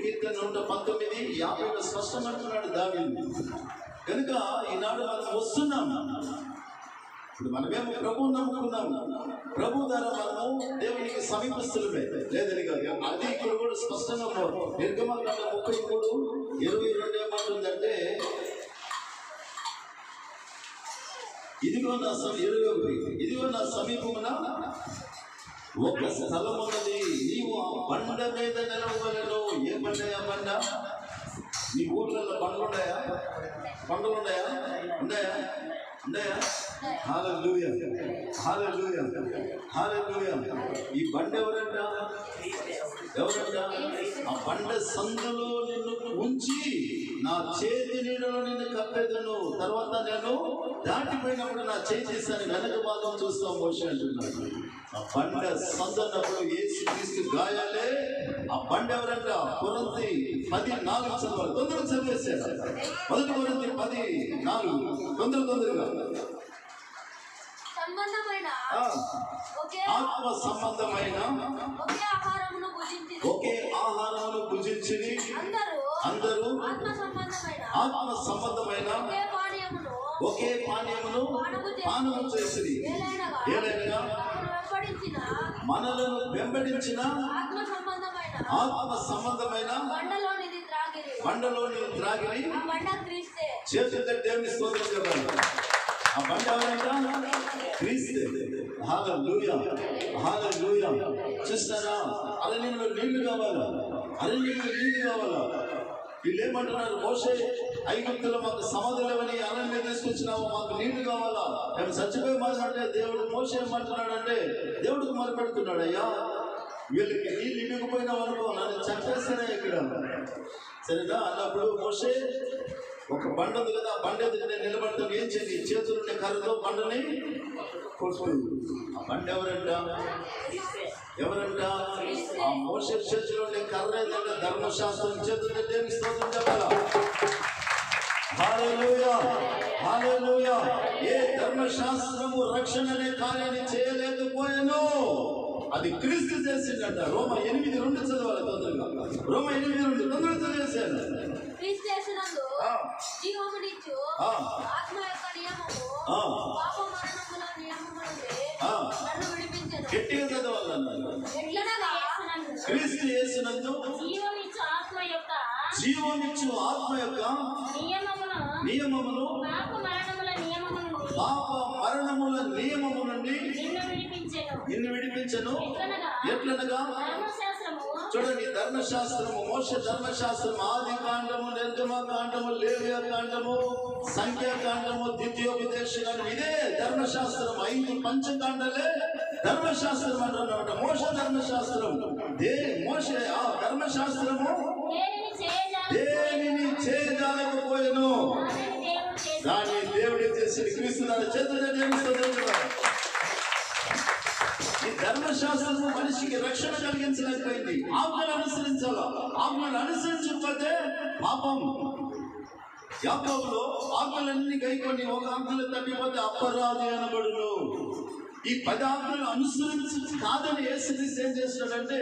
కీర్తన 119:50 స్పష్టమంటున్నాడు దావీదు. కనుక ఈనాడు మనం వస్తున్నాం. ఇప్పుడు మనమేమో ప్రభువు నమ్ముకున్నాము, ప్రభు ద్వారా మనము దేవునికి సమీపస్తులమే లేదని కాదు. అది ఇక్కడ కూడా స్పష్టంగా నిర్గమకాండం 33:22 ఏమంటుందంటే, ఇదిగో నా 21 ఇదిగో నా సమీపమున ఒక స్థలం ఉన్నది, నీవు ఆ బండ మీద నిలవగలను. ఏ బండయా బండ? నీ ఊర్లలో బండ్లు ఉన్నాయా? బండలు ఉన్నాయా? ఉన్నాయా? ఉన్నాయా? హల్లెలూయా, హల్లెలూయా, హల్లెలూయా. ఈ బండ ఎవరంట? ఎవరంట? ఆ బండ సందులో నిన్ను ఉంచి నా చేతి నీడలో నిన్ను కప్పెదను. తర్వాత నేను దాటిపోయినప్పుడు నా చేయి తీసాను, వెనక భాగం చూస్తాం మోషే అంటున్నాడు. ఆ బండ సందన్నప్పుడు యేసుక్రీస్తు గాయాలే. ఆ బండ ఎవరంట? కొరింథీ 10:4 చదవాలి. తొందరగా చదివేశారు. 1 కొరింథీ 10:4 తొందరగా. సంబంధమైన ఆత్మ సంబంధమైన ఒకే ఆహారమును భుజించి అందరూ ఆత్మ సంబంధమైన ఒకే పానీయమును పానము చేసిరి. ఏలైనగా మనలను వెంబడించిన ఆత్మ సంబంధమైన బండలోని త్రాగిరి. చేతులతో దేవుని స్తోత్రం చెప్పాలి. ఆ బండ ఎవరంట? క్రీస్తే. హల్లెలూయా, హల్లెలూయా. చూస్తారా? అరణ్యంలో నీళ్లు కావాలా? అరణ్యంలో నీళ్లు కావాలా? వీళ్ళు ఏమంటున్నారు? మోషే ఐగుప్తులో మాకు సమాధులు లేవని అరణ్యం తీసుకొచ్చినావు, మాకు నీళ్లు కావాలా? మేము చచ్చిపోయి మాట్లాడితే దేవుడు మోషే ఏమంటున్నాడంటే, దేవుడికి మొరపెడుతున్నాడు, అయ్యా వీళ్ళకి నీళ్ళు ఇవ్వకపోయినావు అనుకో, నన్ను చంపేస్తానే ఇక్కడ. సరేనా అన్నప్పుడు మోషే ఒక బండ ఉంది కదా, బండ ఎదుగు నేను నిలబడతాను, ఏం చేయండి? చేతులుండే కర్రతో బండని కొట్టుకోడు. ఆ బండ ఎవరంట? ఎవరంట? ఆ మోషే చేతిలో ఉండే కర్ర ఏదంటే ధర్మశాస్త్రం. చేతులు దేవుని స్తోత్రం చెప్పాలా? హల్లెలూయా, హల్లెలూయా. ఏ ధర్మశాస్త్రము రక్షణ అనే కార్యాన్ని చేయలేకపోయాను, అది క్రీస్తు చేసిందంట. రోమా 8:2 చదవాలి తొందరగా. రోమా 8:2 తొందరగా చదివేశాను. గట్టిగా చదవాలన్నారు. క్రీస్తు యేసునందు జీవమిచ్చు ఆత్మ యొక్క నియమమును పాప మరణముల నియమము నుండి నిన్ను విడిపించెను. ఎట్లనగా చూడండి, ధర్మశాస్త్రము, మోషే ధర్మశాస్త్రము, ఆది కాండము, నిర్గమకాండము, లేవియ కాండము, సంఖ్యాకాండము, ద్వితీయోపదేశకాండం, ఇదే ధర్మశాస్త్రం. 5 పంచకాండలే ధర్మశాస్త్రం అంటున్నమాట. మోషే ధర్మశాస్త్రం. మోషే ఆ ధర్మశాస్త్రము దేనిని చేయలేకపోయాను, దాన్ని దేవుడే చేసి క్రీస్తు చేతులే దేవుని. ఈ ధర్మశాస్త్రము మనిషికి రక్షణ కలిగించలేకపోయింది. ఆజ్ఞలు అనుసరించాలా? ఆజ్ఞలు అనుసరించకపోతే పాపం. యాకోబులో ఆజ్ఞలన్నీ గైకొని ఒక ఆజ్ఞలు తప్పిపోతే అపరాధి అనబడును. ఈ 10 ఆజ్ఞలు అనుసరించి కాదని యేసుక్రీస్తు ఏం చేస్తున్నాడంటే,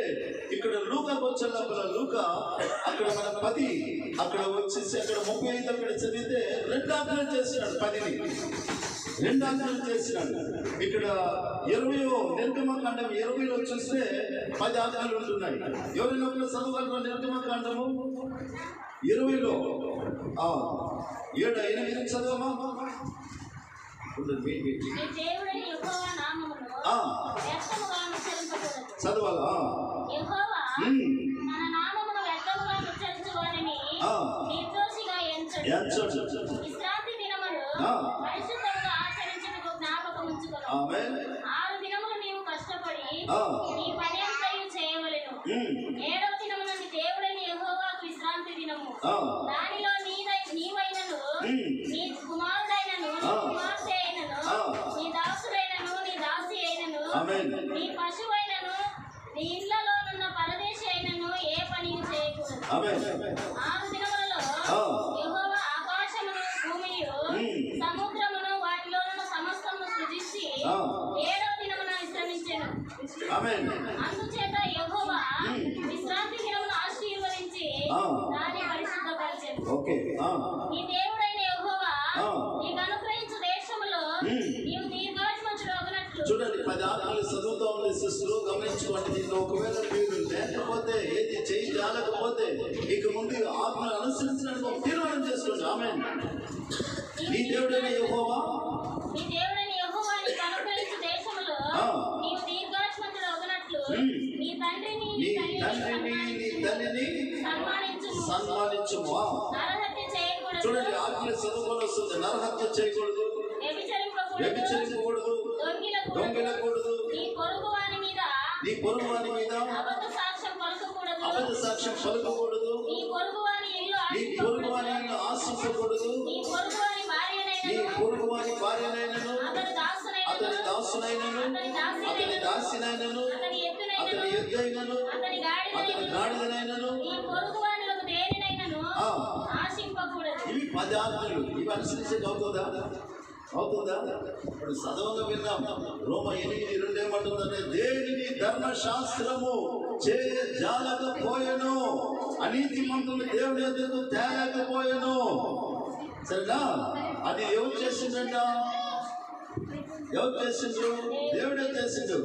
ఇక్కడ లూకాకు వచ్చేటప్పుడు లూకా అక్కడ మన 10 అక్కడ వచ్చేసి అక్కడ 35 అక్కడ చదివితే 2 ఆజ్ఞలు చేస్తున్నాడు. 10ని 2 ఆజ్ఞలు చేసినాడు. ఇక్కడ 20 నిర్గమకాండం 20లో చూస్తే 10 ఆజ్ఞలు ఉంటున్నాయి. ఎవరైనా ఒకరు చదవగలరా? నిర్గమకాండము 20లో 7-8 చదవమా? చదవాలా? ఆమేన్. 6 దినములు నీవు కష్టపడి నీ పని అంతయు చేయవలెను. 7వ దినమున నీ దేవుడైన యెహోవాకు విశ్రాంతి దినము. దానిలో నీవైనను నీ కుమారుడైనను నీ కుమార్తె అయినను నీ దాసుడైనను నీ దాసి అయినను నీ పశువైనను నీ ఇళ్లలోనున్న పరదేశి అయినను ఏ పని చేయకూడదు. 6 దినములలో యెహోవా ఆకాశమును భూమియు సముద్రమును వాటిలోనున్న సమస్తమును సృజించి 7వ దినమున విశ్రమించెను. అందుచేత యెహోవా విశ్రాంతి దినమును ఆశీర్వదించి దాన్ని పరిశుద్ధపరిచెను. నీ దేవుడైన యెహోవా నీకు అనుగ్రహించు దేశములో నీవు దీర్ఘాయుష్మంతుడు అగునట్లు. చూడండి, 10 ఆజ్ఞలు చదువుతూ ఉంది సిస్టర్, గమనించుకోండి. దీంట్లో ఒకవేళ మీరు లేకపోతే, ఏది చేయి జాలకపోతే ఇక ముందు ఆజ్ఞలు అనుసరించడానికి ఒక తీర్మానం చేసుకోండి. ఆమేన్. నీ దేవుడైన యెహోవా వాక్యము. నరహత్య చేయకూడదు. చూడండి, ఆజ్ఞ చదువుకొని వస్తుంది. నరహత్య చేయకూడదు, వ్యభిచరింపకూడదు, దొంగిలకూడదు, నీ పొరుగు వాని మీద అబద్ధ సాక్ష్యం పలుకకూడదు, నీ పొరుగు వాని ఇల్లు ఆశించకూడదు, నీ పొరుగు వాని భార్యనైనను, అతని దాసునైనను, అతని దాసినైనను, అతని ఎద్దైనను, అతని గాడిదనైనను, ఇవి 10 ఆజ్ఞలు. ఇవి అనుసరించేది అవుతుందా? ఇప్పుడు చదవగా విన్నాం. రోమ 8:2 ఏమంటుందంటే, దేనిని ధర్మశాస్త్రము చేయజాలకపోయెను, అనీతి మంతులు దేవుని ఎదురు తేలేకపోయెను. సరేనా? అది ఎవరు చేసిందంట? దేవుడే చేసిండు.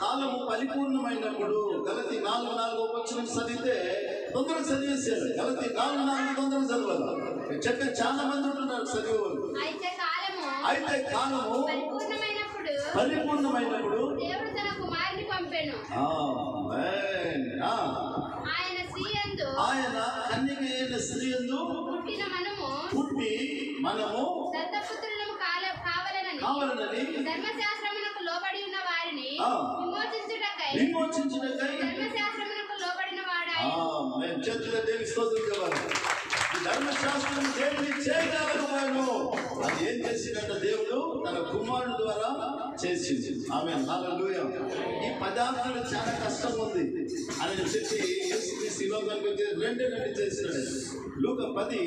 కాలము పరిపూర్ణమైనప్పుడు గలతీ 4:4 వచనం చదివితే తొందరగా చదివేసారు. గలతీ 4:4 తొందరగా చదవాలి. చెప్పే చాలా మంది ఉంటున్నారు చదివేవాళ్ళు. అయితే కాలము పరిపూర్ణమైనప్పుడు దేవుడు తన కుమారుని పంపెను. ఆయన కన్యక అయిన స్త్రీ యందు పుట్టి మనము దత్తపుత్రులము కావాలనని ధర్మశాస్త్రమునకు లోబడి ఉన్న వారిని విమోచించుటకై ధర్మశాస్త్రమునకు లోబడిన వాడాయి. మేము చేతుల దేవి స్తోత్రం కావాలి. ఈ ధర్మశాస్త్రం దేవుని చేయగలగను. అది ఏం చేసిందంటే దేవుడు తన కుమారుడు ద్వారా చేసింది. ఆమేన్, హల్లెలూయా. ఈ పదార్థాలు చాలా కష్టం ఉంది అని చెప్పి యేసుక్రీస్తు ఈ లోకానికి వచ్చి రెండే చేసినాడు. లూకా 10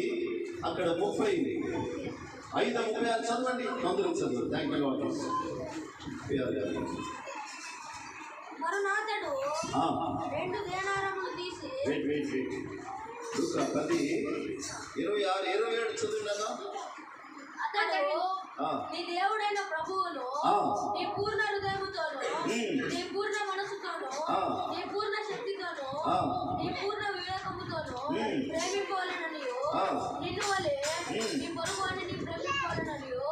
అక్కడ 35:36 చదవండి. తొందరగా చదవండి. Thank you lord. మరునాథడు 2 దేనారములు తీసి లూకా 10:26-27 చదువున్నాను. అతడు నీ దేవుడైన ప్రభువును నీ పూర్ణ హృదయముతోను, నీ పూర్ణ మనసుతోను, నీ పూర్ణ శక్తితోను, నీ పూర్ణ వివేకముతోను ప్రేమింపవలెననియు, నిన్ను వలె నీ పొరుగువాని నీ ప్రేమింపవలెననియు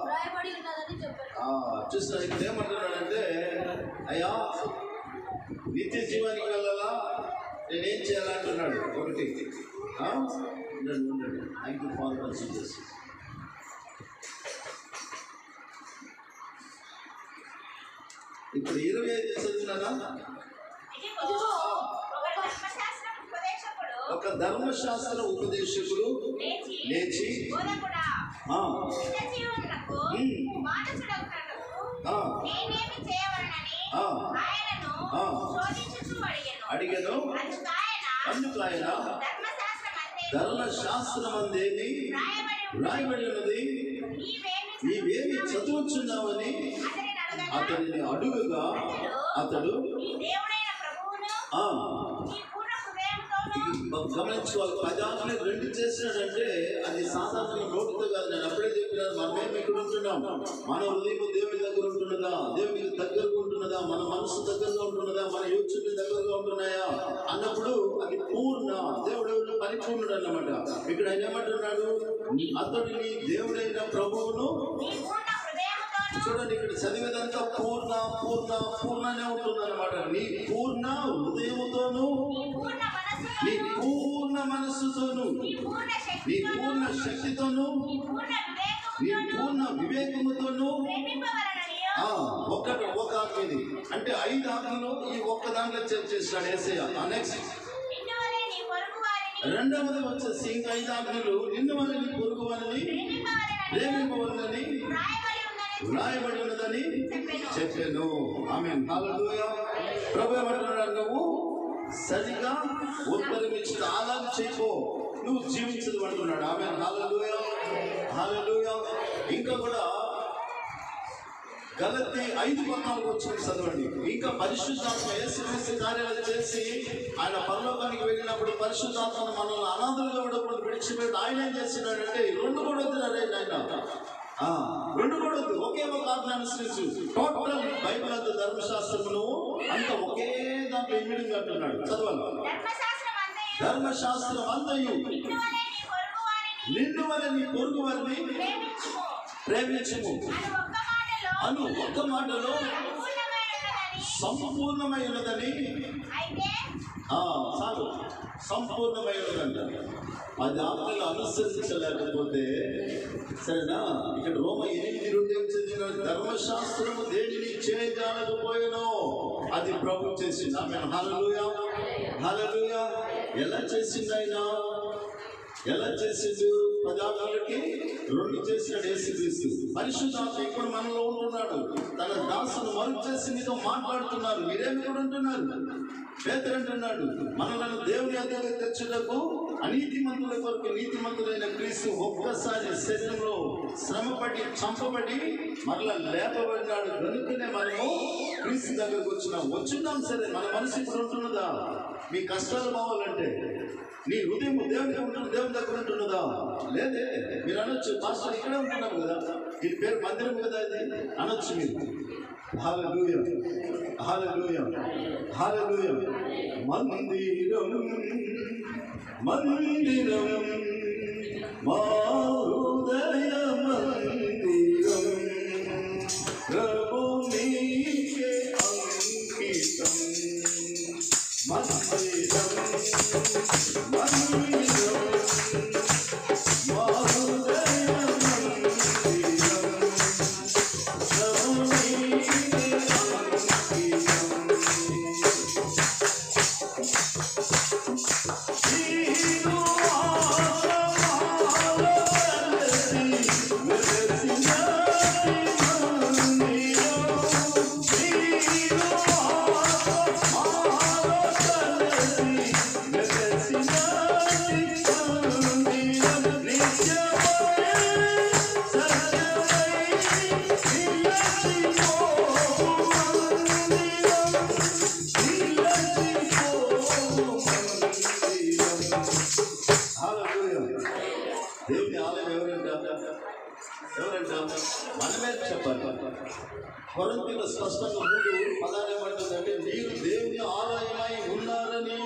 రాయబడి ఉన్నదని చెప్పాడు. చూస్తారు ఇక్కడ ఏమంటున్నాడంటే, అయ్యా నిత్య జీవానికి వెళ్ళాలా, నేనేం చేయాలంటున్నాడు. ఒకటి ఉండండి. Thank you for considers. ఇప్పుడు 25 చదివినారా? ఒక ధర్మశాస్త్ర ఉపదేశకుడు లేచి అడిగను. అందుకు ఆయన ధర్మశాస్త్రమందేమి రాయబడి ఉన్నది, నీవేమి చదువుచున్నావని అతనిని అడుగుగా అతడు గమనించుకోవాలి. 10 ఆజ్ఞలు 2 చేసినాడంటే అది సాధారణ నోటితో కాదు. నేను అప్పుడే చెప్పినాను, మనమేమి ఇక్కడ ఉంటున్నాం. మన హృదయం దేవుడి దగ్గర ఉంటున్నదా, దేవునికి దగ్గరగా ఉంటున్నదా, మన మనసు దగ్గరగా ఉంటున్నదా, మన యోచన దగ్గరగా ఉంటున్నాయా అన్నప్పుడు అది పూర్ణ దేవుడు పరిపూర్ణుడు అన్నమాట. ఇక్కడ ఆయన ఏమంటున్నాడు, అతడిని దేవుడైన ప్రభువును. చూడండి, ఇక్కడ చదివేదంతా పూర్ణనే ఉంటుంది అనమాట. నీ పూర్ణ హృదయముతోను, నీ పూర్ణ మనస్సుతోను, నీ పూర్ణ శక్తితోను, నీ పూర్ణ వివేకముతోను. ఒక ఆజ్ఞది అంటే 5 ఆజ్ఞలు ఈ ఒక్క దాంట్లో చేస్తాడు యేసయ్య. నెక్స్ట్ రెండవది వచ్చేసి ఇంకా 5 ఆజ్ఞలు, నిన్ను వల్ల నీ పొరుగు వారిని ప్రేమింపవలెనని రాయబడి ఉన్నదని చెప్పాను. ఆమేన్, హల్లెలూయా. ప్రభు ఏమంటున్నాడు, నువ్వు సరిగా ఉత్తరం ఇచ్చి అలాగే చేయకో, నువ్వు జీవించదు అంటున్నాడు. ఆమేన్, హల్లెలూయా, హల్లెలూయా. ఇంకా కూడా గలతీ 5:14 వచ్చిన చదవండి. ఇంకా పరిశుద్ధాత్మ యేసుక్రీస్తు కార్యాలు చేసి ఆయన పరలోకానికి వెళ్ళినప్పుడు పరిశుద్ధాత్మను మనల్ని అనాథులుగా ఉండకుండా విడిచిపెట్టి ఆయన ఏం చేస్తున్నాడంటే 2 కూడా వద్దున్నారే నాయన, 2 కూడా వద్దు, ఒకే ఒక ఆజ్ఞ అనుసరించు. టోటల్ బైబిల్ అంత ధర్మశాస్త్రమును అంత ఒకే దాంట్లో ఇమిడిగా అంటున్నాడు. చదవాలి. ధర్మశాస్త్రం అంతయు నిన్ను వల్ల నీ పొరుగు వారిని ప్రేమించుము అను ఒక్క మాటలో సంపూర్ణమై ఉన్నదని చాలు, సంపూర్ణమై ఉన్నదంట. అది ఆత్మలు అనుసరించలేకపోతే సరేనా. ఇక్కడ రోమ 8:2 ధర్మశాస్త్రము దేనిని చేయజాలకపోయానో అది ప్రభు చేసింది. ఆమె హల్లెలూయా హల్లెలూయా. ఎలా చేసింది ఆయన? ఎలా చేసిండు? 10 ఆజ్ఞలకి 2 చేసినాడు యేసుక్రీస్తు. పరిశుద్ధాత్మ ఇప్పుడు మనలో ఉంటున్నాడు. తన దాసును మరుగు చేసి మీతో మాట్లాడుతున్నారు. మీరేమి కూడా ఉంటున్నారు? పేతురు అంటున్నాడు, మనలను దేవుని ఎదురు తెచ్చుటకు అనీతిమంతుల కొరకు నీతిమంతులైన క్రీస్తు ఒక్కసారి శరీరంలో శ్రమపడి చంపబడి మరలా లేపబడినాడు. కనుకనే మనము క్రీస్తు దగ్గరకు వచ్చినాం. సరే, మన మనసు ఇప్పుడు ఉంటున్నదా? మీ కష్టాలు పోవాలంటే నీ హృదయం దేవుని దగ్గర ఉంటున్నదా? లేదే. మీరు అనొచ్చు, పాస్టర్ ఇక్కడే ఉంటున్నాం కదా, ఈ పేరు మందిరం కదా ఇది అనొచ్చు మీరు. హల్లెలూయా హల్లెలూయా హల్లెలూయా. మందిరం మందిరం మా హృదయ మందిరం ప్రభు నీకే అంకితం. మందిరం మందిరం మా హృదయ మందిరం ప్రభు నీకే అంకితం. దేవుని ఆలయం ఎవరంట? మనమే చెప్పాలి. కొరింథీయులకు స్పష్టంగా 3:16 ఏమంటుందంటే, మీరు దేవుని ఆలయమై ఉన్నారని,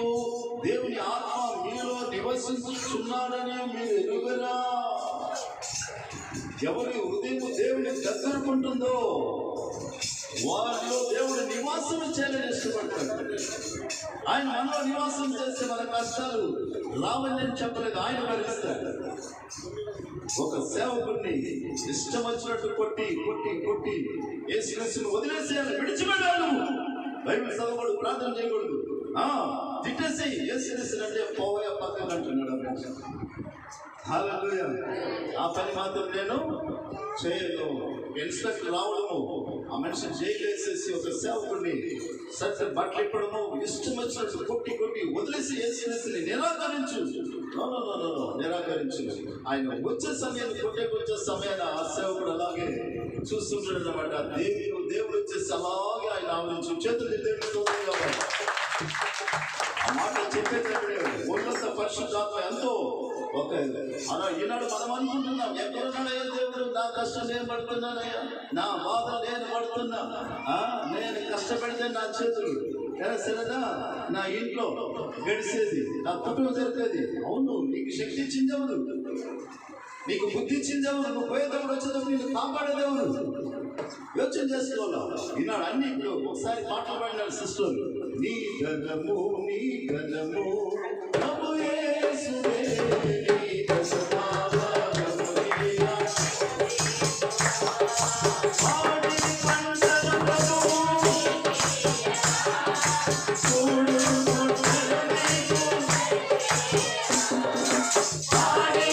దేవుని ఆత్మ మీలో నివసించుచున్నాడని మీరు ఎరుగరా? ఎవరి హృదయం దేవుని దగ్గరకుంటుందో వారిలో దేవుడు నివాసం చేయాలని ఇష్టపడతాడు. ఆయన మనలో నివాసం చేస్తే మన కష్టాలు రావని చెప్పలేదు, ఆయన భరిస్తాడు. ఒక సేవకుడిని ఇష్టం వచ్చినట్టు కొట్టి కొట్టి కొట్టి యేసుక్రీస్తును వదిలేసేయాలి, విడిచిపెట్టాలి. బైబిల్ చదవకూడదు, ప్రార్థన చేయకూడదు, తిట్టేసి యేసుక్రీస్తుని అంటే పోవయ పక్కన అంటున్నాడు. హల్లెలూయా. ఆ పని మాత్రం నేను చేయను. ఇన్స్పెక్టర్ రావడము, ఆ మనిషి జైలు వేసేసి ఒక సేవకుడిని సత్య బట్టలు ఇప్పడము, ఇష్టం వచ్చినట్టు కొట్టి కొట్టి వదిలేసి యేసుక్రీస్తుని నిరాకరించు. నిరాకరించు. ఆయన వచ్చే సమయాన్ని కొట్టేకొచ్చే సమయాన్ని ఆ సేవకుడు అలాగే చూస్తుంటాడు అన్నమాట. దేవుడు వచ్చేసి అలాగే ఆయన ఆవరించి చేతులు దేవుడితో ఆ మాట చెప్పేటప్పుడే ఉన్నత పరిశుద్ధాత్మ ఎంతో ఒక ఈనాడు మనం అనుకుంటున్నాం, ఎక్కడున్నాడయ్యా దేవుడు? నా కష్టం నేను పడుతున్నానయ్యా, నా బాధ నేను పడుతున్నా, నేను కష్టపడితే నా చేతులు సరేనా నా ఇంట్లో గడిచేది, నా కుటుంబం జరిపేది. అవును, నీకు శక్తి ఇచ్చింది ఎవరు? నీకు బుద్ధి ఇచ్చింది ఎవరు? నువ్వు పోయేటప్పుడు వచ్చేటప్పుడు నీకు కాపాడేదేవరు? యోచన చేసుకోవాలి. ఈనాడు అన్ని ఇప్పుడు ఒకసారి పాటలు పాడినాడు సిస్టర్. నీ గణము నీ గణము ప్రభు యేసువే, నీ దశమాభాగము నీయా. ఆడి పంటల ప్రభువు చూడు పుట్టల నీకు. ఆడి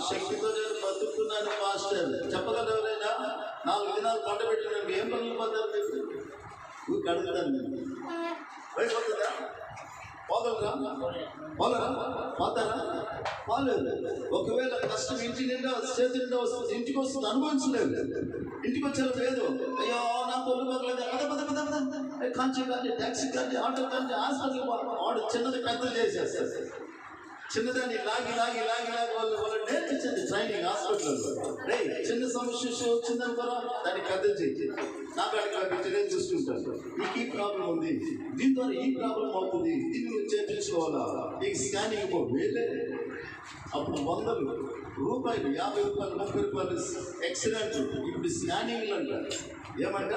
శక్తితో నేను బతుకున్నాను మాస్టర్ చెప్పగలరు ఎవరైనా? 4 దినాలు పంట పెట్టినాను, ఏం పనులు పోతారు? మీకు అడుగుతాను, నేను అయిపోతుందా? పోగలరా? పోలరా? పోతారా? పోలేదు. ఒకవేళ కష్టం ఇంటి నిండా చేతి నిండా వస్తుంది, ఇంటికి వస్తుంది, అనుభవించలేదు. ఇంటికి వచ్చేలా లేదు, అయ్యో నా పొల్లు పగలేదు, కాంచి ట్యాక్సీ కానీ ఆటో కానీ హాస్పిటల్ వాడు చిన్నది పెద్దలు చేసేస్తారు. చిన్నదాన్ని లాగి లాగి లాగి లాగి వాళ్ళు నేర్పించండి ట్రైనింగ్ హాస్పిటల్లో. రే చిన్న సమస్య వచ్చిందని కూడా దాన్ని పెద్ద చేయి, నా కాడికి పంపించి నేను చూసుకుంటాను. నీకు ఈ ప్రాబ్లం ఉంది, దీని ద్వారా ఈ ప్రాబ్లం అవుతుంది, దీన్ని నువ్వు చేయించుకోవాలా, నీకు స్కానింగ్ వేలే. అప్పుడు 100 రూపాయలు, 50 రూపాయలు, 30 రూపాయలు ఎక్సలెంట్. ఇప్పుడు స్కానింగ్లు అంటారు. ఏమంట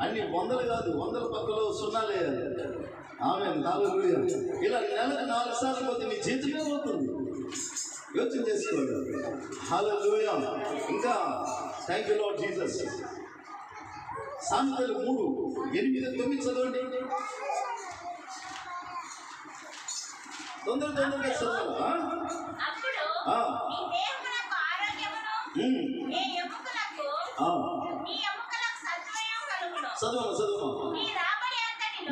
అన్ని 100 కాదు, 100 పక్కలో 0 వేయాలి. ఆమేన్, హల్లెలూయా. ఇలా నెలకు 4 సార్లు పోతే నీ జీవితమే అవుతుంది. యోచన చేసుకోండి. హల్లెలూయా. ఇంకా థ్యాంక్ యూ లార్డ్ జీసస్. సామెతలు 3:8-9 చదవండి. తొందరగా చదవాలా? చదవమా.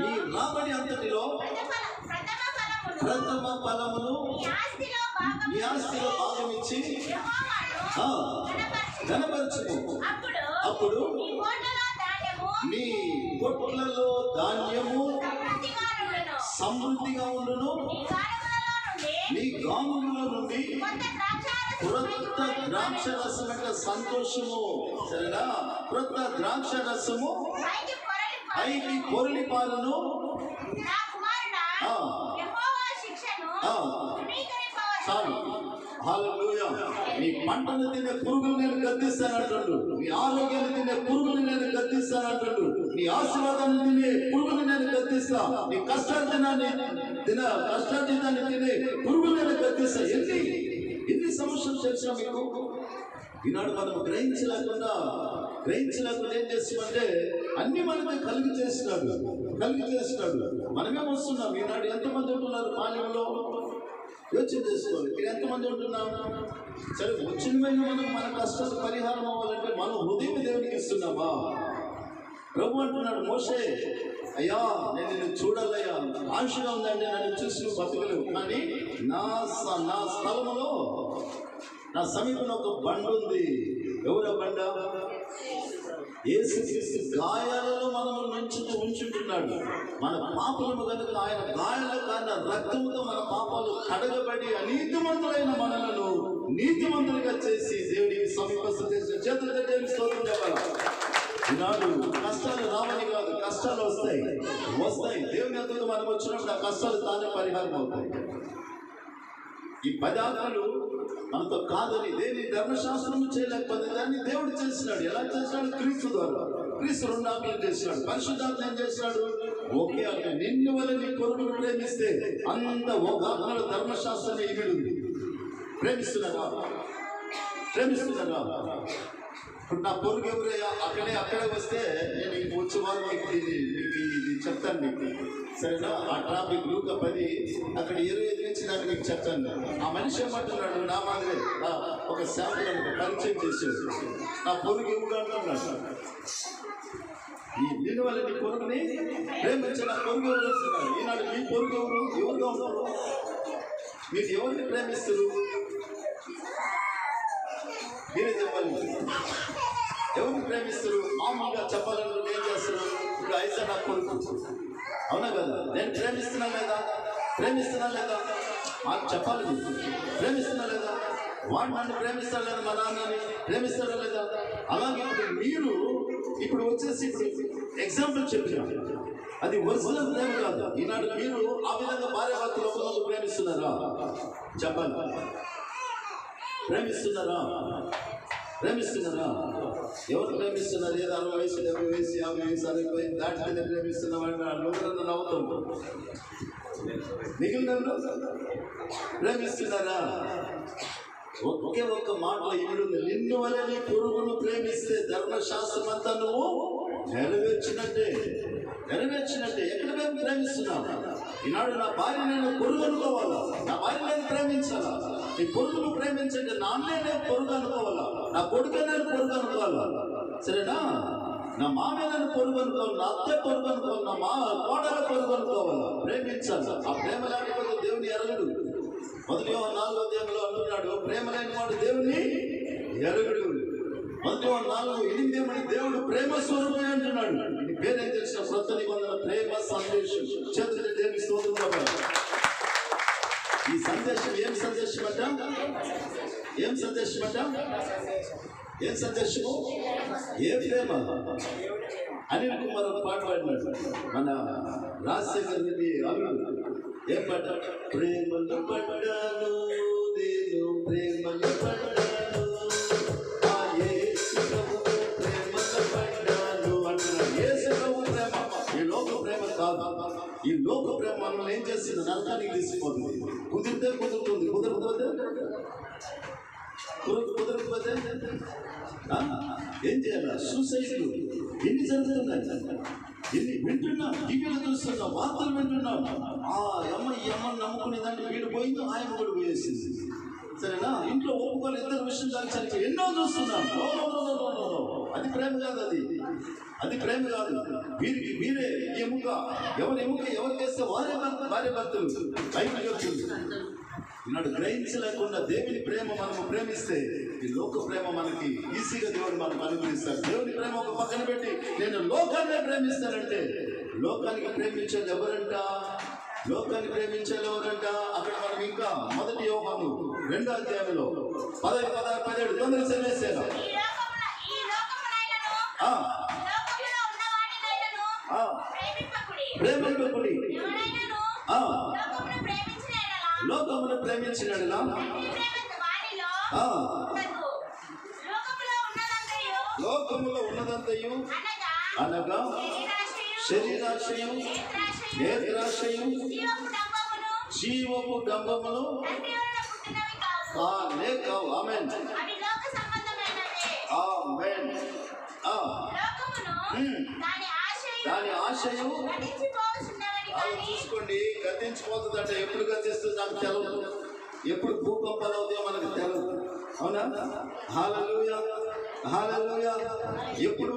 నీ రాబడి అంతటిలో ప్రథమ ఫలమును నీ ఆస్తిలో భాగమిచ్చి ఘనపరచుము. అప్పుడు నీ కొట్లలో ధాన్యము సమృద్ధిగా ఉండును, నీ గానుగుల నుండి క్రొత్త ద్రాక్ష రసం అంటే సంతోషము. సరేనా? క్రొత్త ద్రాక్ష రసము పైకి పొరలి పారును. చాలు. హల్లెలూయా. నీ పంటను తినే పురుగులు నేను గద్దిస్తానంటాడు, నీ ఆరోగ్యాన్ని తినే పురుగులు నేను గద్దిస్తానంటాడు, నీ ఆశీర్వాదాన్ని తినే పురుగులు నేను గద్దిస్తా, నీ కష్టార్జనాన్ని కష్టార్జితాన్ని తినే పురుగులు నేను గద్దిస్తా. ఎన్ని సమస్యలు తెలిసినా మీకు? ఈనాడు మనం గ్రహించలేకుండా ఏం చేస్తామంటే అన్ని మనమే కలిగి చేస్తున్నాడు. మనమే వస్తున్నాం. ఈనాడు ఎంతమంది ఉంటున్నారు పాలెంలో? యోచన చేసుకోవాలి. ఇక్కడ ఎంతమంది ఉంటున్నాం? సరే, వచ్చిన మన కష్టాలు పరిహారం అవ్వాలంటే మనం హృదయం దేవునికి ఇస్తున్నామా? ప్రభు అంటున్నాడు, మోషే అయ్యా నేను నిన్ను చూడాలయ్యా, ఆశగా ఉందంటే నన్ను చూసి నువ్వు బతకలేవు, కానీ నా స్థలంలో నా సమీపంలో ఒక బండ ఉంది. ఎవరు ఆ బండ? యేసుక్రీస్తు గాయాలలో మనము ఉంచుంటున్నాడు. మన పాపము కనుక ఆయన గాయాల కారణ రక్తంతో మన పాపాలు కడగబడి అనీతిమంతులైన మనలను నీతిమంతులుగా చేసి దేవుడికి సమీపస్థ చేసి చేతులు దేవుని స్తోత్రం చెప్పాలి. ఈనాడు కష్టాలు రావని కాదు, కష్టాలు వస్తాయి. దేవుని ఎదుట మనం వచ్చినప్పుడు ఆ కష్టాలు తానే పరిహారం అవుతాయి. ఈ 10 ఆజ్ఞలు మనతో కాదని దేని ధర్మశాస్త్రం చేయలేకపోతే దాన్ని దేవుడు చేసినాడు. ఎలా చేసినాడు? క్రీస్తు ద్వారా. క్రీస్తు 2 ఆజ్ఞలు చేసినాడు. పరిశుద్ధాత్మ ఏం చేసినాడు? ఒకే ఆజ్ఞ, నిన్ను వల్ల నీ పొరుగును ప్రేమిస్తే అంత ఒక ఆజ్ఞలో ధర్మశాస్త్రమే ఇమిడి ఉంది. ప్రేమిస్తున్నారా? ఇప్పుడు నా పొరుగు ఎవరయ్యా అక్కడే వస్తే నేను ఇంక వచ్చే వాళ్ళు మీకు ఇది చెప్తాను మీకు. సరేనా? ఆ ట్రాఫిక్ లూకా 10 అక్కడ 25 నుంచి నాకు మీకు చెప్తాను. ఆ మనిషి ఏమంటున్నాడు? నా మాదిరి ఒక శాంపుల్ పరిచయం చేసేది. నా పొరుగు ఎవరు అంటున్నాడు. దీని వల్ల నీ పొరుగుని ప్రేమించి నా పొరుగు ఎవరు వస్తున్నారు. ఈనాడు మీ పొరుగు ఎవరుగా ఉంటారు? మీరు ఎవరిని ప్రేమిస్తారు? మీరే చెప్పాలి. ఎవరిని ప్రేమిస్తారు? మామూలుగా చెప్పాలని ఏం చేస్తారు? ఇప్పుడు ఐసా నా కొడుకు, అవునా కదా? నేను ప్రేమిస్తున్నా లేదా? మాకు చెప్పాలి. ప్రేమిస్తున్నా లేదా? వాడు నన్ను ప్రేమిస్తాడు లేదా? మా నాన్నని ప్రేమిస్తాడా లేదా? అలాగే ఇప్పుడు వచ్చేసి ఎగ్జాంపుల్ చెప్పిన అది ఒరిజినల్ ప్రేమ కాదు. ఈనాడు మీరు ఆ విధంగా భార్య భర్తలు ఒకరు ప్రేమిస్తున్నారా? చెప్పాలి. ప్రేమిస్తున్నారా? ఎవరు ప్రేమిస్తున్నారు? ఏదో 60 వయసు, 70 వయసు, 50 వయసు, 60 వయసు దాటితే ప్రేమిస్తున్నామంటే లోపల నవ్వుతుంటారు. మిగిలిన ప్రేమిస్తున్నారా? ఒకే ఒక్క మాటలో ఇమిడుంది, నిన్ను వల్ల నీ పొరుగును ప్రేమిస్తే ధర్మశాస్త్రం అంతా నువ్వు నెరవేర్చినట్టే. ఎక్కడ మేము ప్రేమిస్తున్నాం? ఈనాడు నా భార్య నేను పొరుగు అనుకోవాలా? నా భార్య నేను ప్రేమించాలా? నీ పొరుగును ప్రేమించండి. నాన్నే నేను పొరుగు అనుకోవాలా? నా కొడుకే నేను పొరుగు అనుకోవాలా? సరేనా? నా మామే నేను పొరుగు అనుకోవాలి, నా అత్తే పొరుగు అనుకోవాలి, నా కోడల పొరుగు అనుకోవాలా? ప్రేమించాలి. ఆ ప్రేమ లేకపోతే దేవుని ఎరగడు. 1 యోహాను 4వ అధ్యాయంలో అంటున్నాడు, ప్రేమ లేని వాడు దేవుని ఎరగడు. 1 యోహాను 4:8 దేవుడు ప్రేమ స్వరూపమే అంటున్నాడు. ఇది పేరేం తెలిసిన కొత్త నిబంధన ప్రేమ సందేశం. చేతులు దేవుని స్తోత్రం కావాలి. ఈ సందేశం ఏం సందేశం అంట? ఏం సందేశం అంట? ఏం సందేశము? ఏ ప్రేమ? అనిల్ కుమార్ ఒక పాట పాడినాడు, మన రాజశేఖర్ రెడ్డి అల్లుడు. ఏం పాట? ప్రేమలో పడ్డాను నేను, ప్రేమలో పడ్డాను, ఆ యేసు ప్రభువు ప్రేమలో పడ్డాను అంటున్నాడు. యేసు ప్రభువు ప్రేమ ఈ లోక ప్రేమ కాదు. ఈ లోక ప్రేమ మనల్ని ఏం చేస్తుంది? నరకానికి తీసుకుపోతుంది. కుదిరితే కుదురుతుంది, కుదరకపోతే ఏం చేయాలి? సూసైడ్లు ఎన్ని జరుగుతున్నాయి, ఎన్ని వింటున్నాం, టీవీలో చూస్తున్నాం, వార్తలు వింటున్నాం. ఆ ఈ అమ్మని నమ్ముకునేదాన్ని వీడు పోయిందో ఆయన కూడా పోయేసింది. సరేనా? ఇంట్లో ఒప్పుకొని ఇద్దరు విషయం దాల్చడానికి ఎన్నో చూస్తున్నాం. అది ప్రేమ కాదు. అది ప్రేమ కాదు. వీరికి వీరే ఎముక, ఎవరి ఎముక ఎవరికేస్తే వారే భార్య భర్తలు. బైబిల్ చెప్తుంది. ఈనాడు గ్రహించలేకుండా దేవుని ప్రేమ మనము ప్రేమిస్తే ఈ లోక ప్రేమ మనకి ఈజీగా దేవుడు మనకు అనుగ్రహిస్తాడు. దేవుని ప్రేమ ఒక పక్కన పెట్టి నేను లోకాన్ని ప్రేమిస్తానంటే, లోకానికి ప్రేమించేది ఎవరంట? లోకాన్ని ప్రేమించేది ఎవరంట? అక్కడ మనం ఇంకా 1 యోహాను 2వ అధ్యాయంలో 15, 16, 17 తొందరగా చదివేసేనా? ప్రేమింపకుడి, లోకమును ప్రేమించినడుగా లోకములో ఉన్నదంతయు అనగా శరీరాశయం, నేత్రాశయం, జీవపు డంబములు కావు. ఆమేన్, ఆమేన్. దాని ఆశయం చూసుకోండి, గతించిపోతుందంట. ఎప్పుడు గతిస్తుంది నాకు తెలవదు. ఎప్పుడు భూకంపాలు అవుతాయో మనకు తెలవదు. అవునా? హల్లెలూయా, హల్లెలూయా. ఎప్పుడు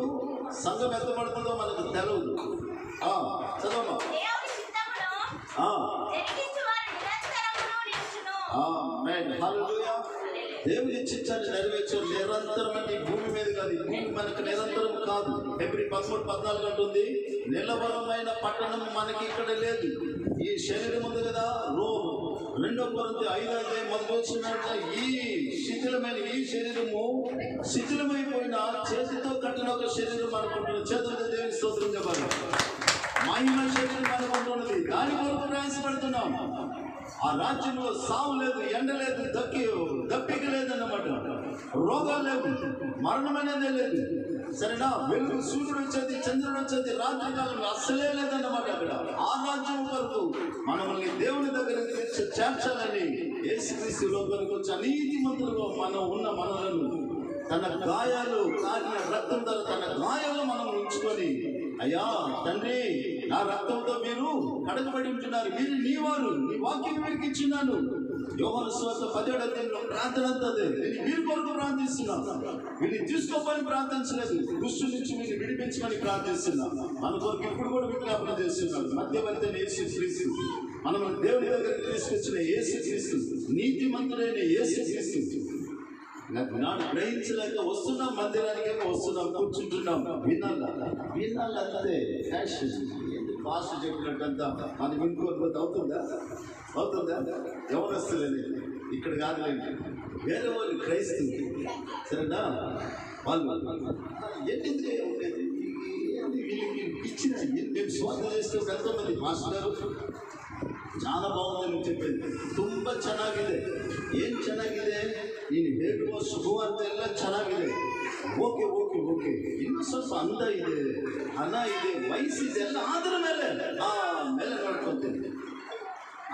సంఘం ఎత్తబడుతుందో మనకు తెలవదు. చదవమ్మా. ఆమేన్, హల్లెలూయా. దేవుని చిత్తాన్ని నెరవేర్చారు నిరంతరం. అంటే ఈ భూమి మీద కాదు, ఈ భూమి మనకు నిరంతరం కాదు. ఫిబ్రవరి 13, 14 అంటుంది, నిలవరమైన పట్టణం మనకి ఇక్కడ లేదు. ఈ శరీరం ఉంది కదా, రోమ్. 2 కొరింథీ 5వ అధ్యాయం 1వ వచనం, ఈ శిథిలమైన ఈ శరీరము శిథిలమైపోయిన చేతితో కట్టిన ఒక శరీరం అనుకుంటున్నది. చేతులతో దేవుని స్తోత్రం చెప్పాలి. మహిమ శరీరం అనుకుంటున్నది. దాని కొరకు ప్రయాసపడుతున్నాం. ఆ రాజ్యంలో సావు లేదు, ఎండ లేదు, దప్పిక లేదన్నమాట. రోగాలు లేవు, మరణం అనేది లేదు. సరేనా? వెలుగు, సూర్యుడు వచ్చేది, చంద్రుడు వచ్చేది, రాత్రికాలంలో అస్సలే లేదన్నమాట. అక్కడ ఆ రాజ్యం వరకు మనల్ని దేవుని దగ్గరికి చేర్చాలని యేసుక్రీస్తు లోకానికి వచ్చి అనీతిమంతులుగా మనం ఉన్న మనలను తన గాయాలు కారిన రక్తం ధర తన గాయాలు మనం ఉంచుకొని, అయ్యా తండ్రి, నా రక్తంతో మీరు కడగబడి ఉంటున్నారు, మీరు నీ వారు, నీ వాక్యం వీరికి ఇచ్చిన్నాను. యోహాను సువార్త 17వ అధ్యాయంలో ప్రార్థన అంతా అదే. నేను వీరి కొరకు ప్రార్థిస్తున్నాను. వీరిని తీసుకోమని ప్రార్థించలేదు, దుష్టు నుంచి వీరిని విడిపించమని ప్రార్థిస్తున్నాను. మన కొరకు ఇప్పుడు కూడా విజ్ఞాపన చేస్తున్నాడు. మధ్యవర్తి యేసుక్రీస్తు, మనం దేవుని దగ్గరికి తీసుకొచ్చిన యేసుక్రీస్తు, నీతిమంతుడైన యేసుక్రీస్తు. నాడు గ్రహించలేక వస్తున్నాం, మందిరానికి వస్తున్నాం, కూర్చుంటున్నాం. వినాలి అంతే. ఫ్యాషన్ భాష చెప్పినట్టంతా మనం వినుకోకపోతే అవుతుందా? ఎవరొస్తలేదు ఇక్కడ కాదులేండి, వేరే వాళ్ళు క్రైస్తవులు. సరేనా? వాళ్ళు ఎన్నింది ఉండేది వీళ్ళకి ఇచ్చిన. మేము స్వార్థం చేస్తే ఎంతోమంది మాస్టర్ చాలా ಬಾವುಂదని చెప్పేది. ತುಂಬ ಚೆನ್ನಾಗಿದೆ. ಏನು ಚೆನ್ನಾಗಿದೆ? ನೀನು ಹೇಳುವ ಶುಭವಾರ್ತೆ ಎಲ್ಲ ಚೆನ್ನಾಗಿದೆ. ಓಕೆ ಓಕೆ ಓಕೆ, ಇನ್ನೂ ಸ್ವಲ್ಪ ಅಂದ ಇದೆ, ಹಣ ಇದೆ, ವಯಸ್ಸಿದೆ, ಎಲ್ಲ ಆದ್ರ ಮೇಲೆ ನೋಡ್ಕೊತೀನಿ.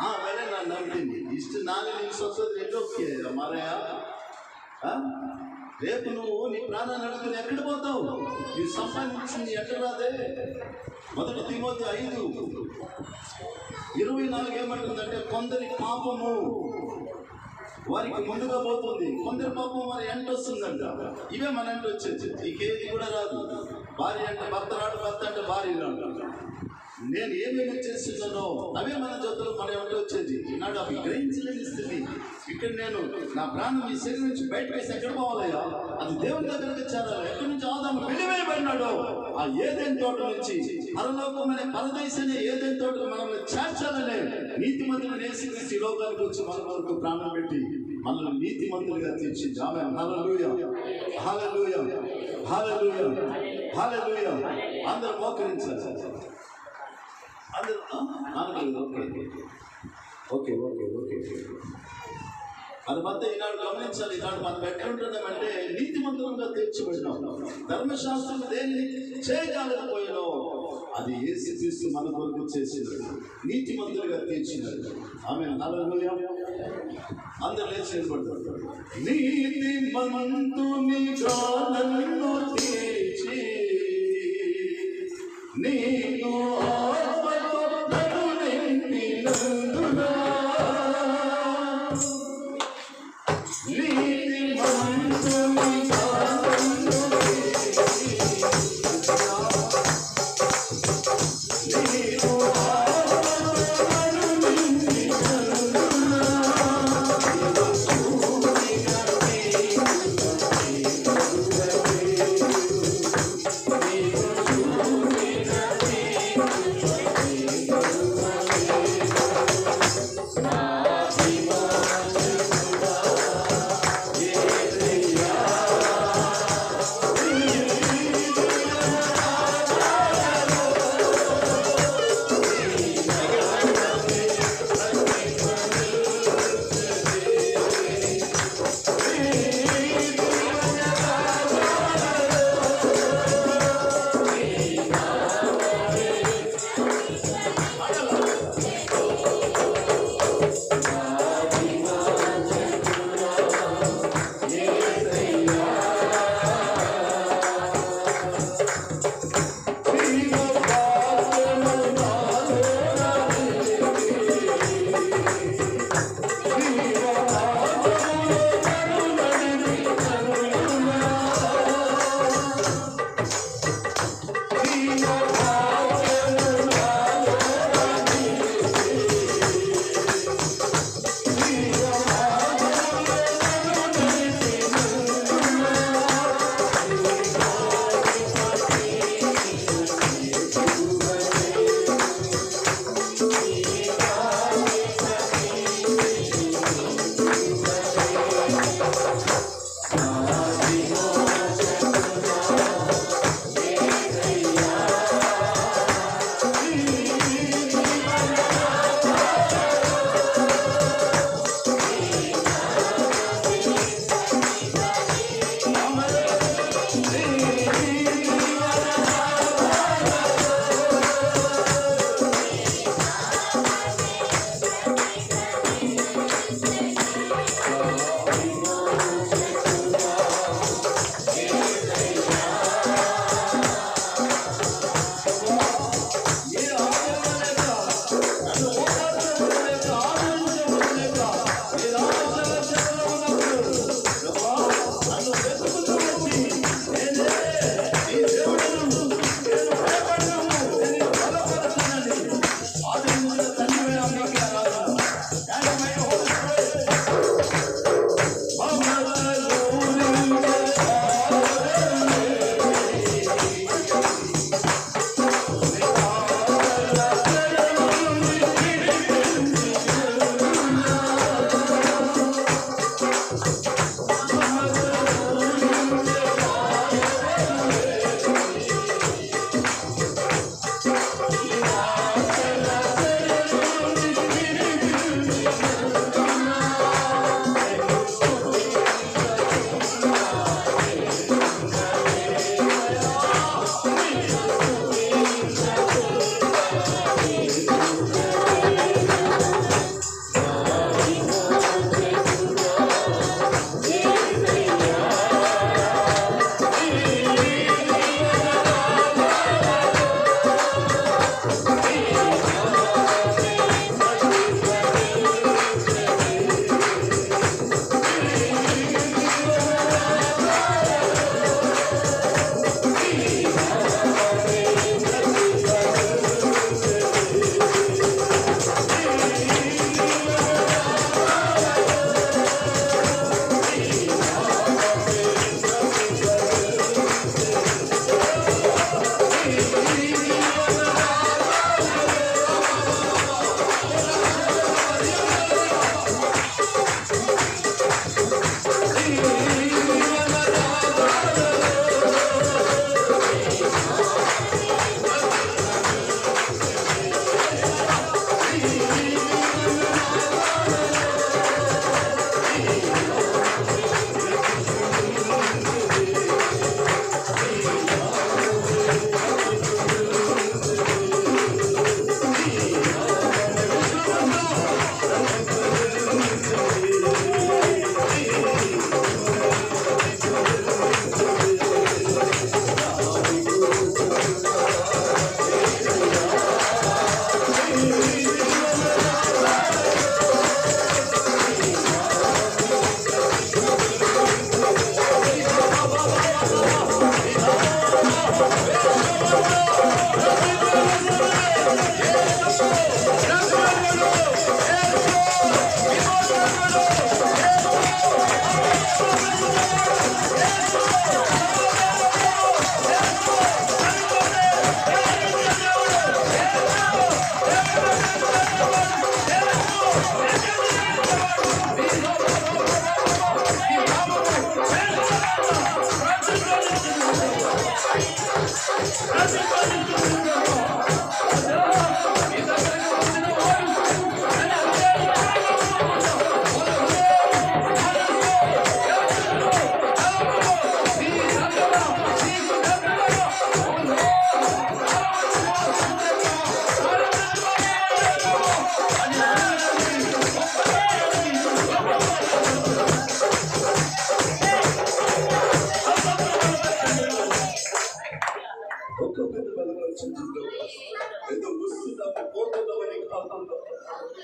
ಆಮೇಲೆ ನಾನು ನಂಬ್ತೀನಿ. ಇಷ್ಟು ನಾನೇ ನೀನು ಸೊಸೋದ್ರೆ ಎಲ್ಲೋಕೆ ಮಾರಯ್ಯ? రేపు నువ్వు నీ ప్రాణాన్ని అడుగుని ఎక్కడ పోతావు? నీ సంపాదించింది ఎక్కడ రాదే? 1 తిమోతి 5:24 ఏమంటుందంటే, కొందరి పాపము వారికి ముందుగా పోతుంది, కొందరి పాపం వారి ఎంట వస్తుందంట. ఇవే మన ఎంట వచ్చేది. నీకేది కూడా రాదు. భార్య అంటే భర్త రాడు, భర్త అంటే భార్య రాడు. నేను ఏమేమి చేస్తున్నానో అవే మన జోతులు మన ఎవరు వచ్చేది. ఈనాడు అవి గ్రహించలేని స్థితి. ఇక్కడ నేను నా ప్రాణం ఈ శరీరం నుంచి బయట వేసి ఎక్కడ పోవాలయ్యా? అది దేవుని దగ్గరకు చేరాలి. ఎక్కడి నుంచి ఆదాము వెలివేయబడినాడో ఆ ఏదైనా తోట నుంచి పరలోకమైన పరదేశనే ఏదైనా తోట మనల్ని చేర్చాలనే నీతిమంతులను యేసుక్రీస్తు ఈ లోకానికి వచ్చి మన వరకు ప్రాణం పెట్టి మనల్ని నీతిమంతులుగా తీర్చింది. ఆమేన్. హల్లెలూయా, హల్లెలూయా, హల్లెలూయా, హల్లెలూయా. అందరూ మోకరించాలి. అందరూ ఓకే ఓకే ఓకే ఓకే. అది మధ్య ఈనాడు గమనించాలి. ఈనాడు మనం ఎక్కడ ఉంటున్నామంటే నీతిమంతులుగా తీర్చబడినాం. ధర్మశాస్త్రం దేన్ని చేయగలకపోయినో అది యేసుక్రీస్తు మన కొరకు చేసినది, నీతిమంతులుగా తీర్చినది. ఆమేన్. హల్లెలూయా. అందరూ లేచి నిలబడతారు. నీతిమంతునిగా నన్ను తీర్చి నీకు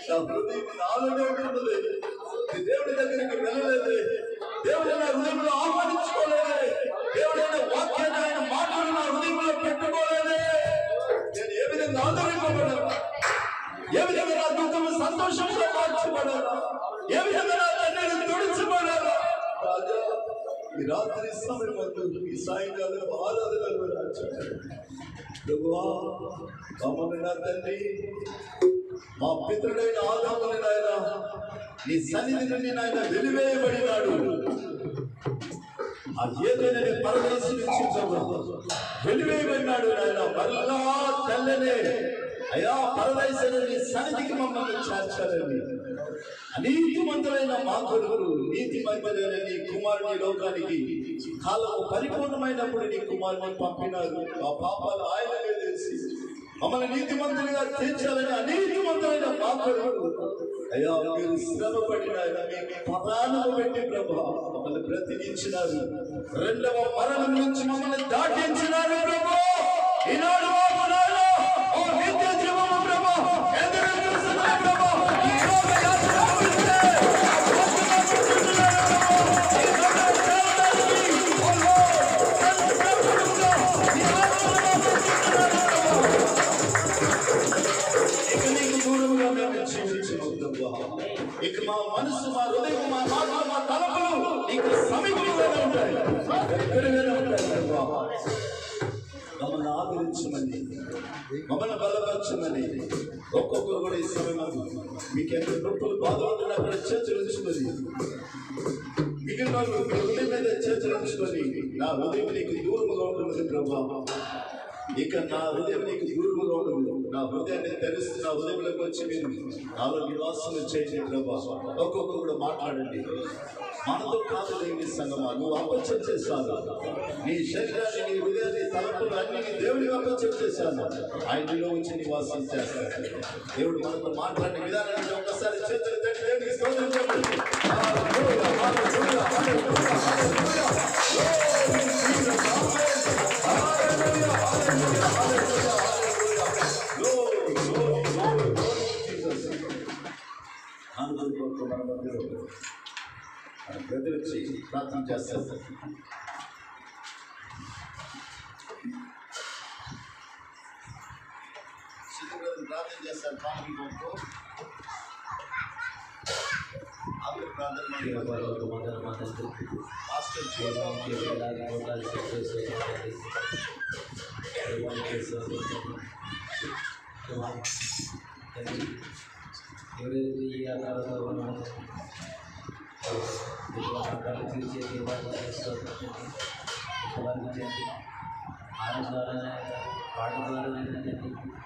నా హృదయం నాలోనే ఉంటున్నది. దేవుడి దగ్గరికి వెళ్ళలేదు, దేవుడి నా హృదయంలో ఆహ్వానించుకోలేదు, దేవుడైన వాక్యాన్ని ఆయన మాటలు నా హృదయంలో పెట్టుకోలేదు. నేను ఏ విధంగా ఆదరింపబడాలా, ఏ విధంగా నా దుఃఖము సంతోషంగా మార్చబడాలా, ఏ విధంగా నా తండ్రిని తుడిచబడాలా. రాజా, ఈ రాత్రి సమయం ఈ సాయంకాలం ఆరాధనలు ప్రభువా, మమ్మల్ని నా తండ్రి, మా పితరుడైన ఆదాముని నాయన నీ సన్నిధి నుండి నాయన వెలివేయబడినాడు. ఆ ఏదైనా పరదేశం నుంచి వెలివేయబడినాడు నాయన. మరలా తెల్లనే అయా పరదేశంలో నీ సన్నిధికి మమ్మల్ని చేర్చాలని అనీతిమంతులైన మా కొడుకులు నీతిమంతులైన నీ కుమారుని లోకానికి కాలము పరిపూర్ణమైనప్పుడు నీ కుమారుని పంపినారు. ఆ పాపాలు ఆయననే తెలిసి మమ్మల్ని నీతిమంతులుగా తీర్చాలని అనీతిమంతులైన మా కొడుకులు అయ్యా మీరు శ్రమపడినారు, మీకు ప్రాణము పెట్టి ప్రభా మమ్మల్ని బ్రతికించినారు. రెండవ మరణం నుంచి మమ్మల్ని దాటించినారు ప్రభా. ఈనాడు నిత్య జీవము ప్రభా ఎదురు చూస్తున్నారు ప్రభా. ఇక మా మనసు, మా హృదయం, మా మాటలు, మా తలపులు నీకు సమీపంగానే ఉంటాయి, దగ్గరగానే ఉంటాయి. మమ్మల్ని ఆదరించమని, మమ్మల్ని బలపరచమని ఒక్కొక్కరు కూడా ఈ సమయం మీకు ఎంత నొప్పులు బాధలు ఉంటున్నా అక్కడ చేతులు ఉంచుకొని మిగిలిన వాళ్ళు మీ హృదయం మీద చేతులు ఉంచుకొని నా హృదయం నీకు దూరముగా ఉంటుంది ప్రభా. ఇక నా హృదయం నీకు దూరముగా ఉండదు. నా హృదయాన్ని తెరిస్తూ నా హృదయంలోకి వచ్చి మీరు నాలో నివాసం చేయండి ప్రభా. ఒక్కొక్కరు కూడా మాట్లాడండి. మనతో కాదు లేని సంగమా, నువ్వు అపచం చేశాను. నీ శరీరాన్ని, నీ హృదయాన్ని, తలపులు అన్ని దేవుడికి అపచం చేశాను. ఆయనలో వచ్చి నివాసం చేస్తాడు. దేవుడు మనతో మాట్లాడిన విధానాన్ని ఒక్కసారి చేతులు తట్టి దేవుడికి స్తోత్రం చెప్పండి. బెదిరించి ప్రార్థన చేస్తారు. ప్రార్థన చేస్తారు. ఎవరైతే ఈ ఆకారంలో తీర్చే ఆరు ద్వారానే, పాట ద్వారానే,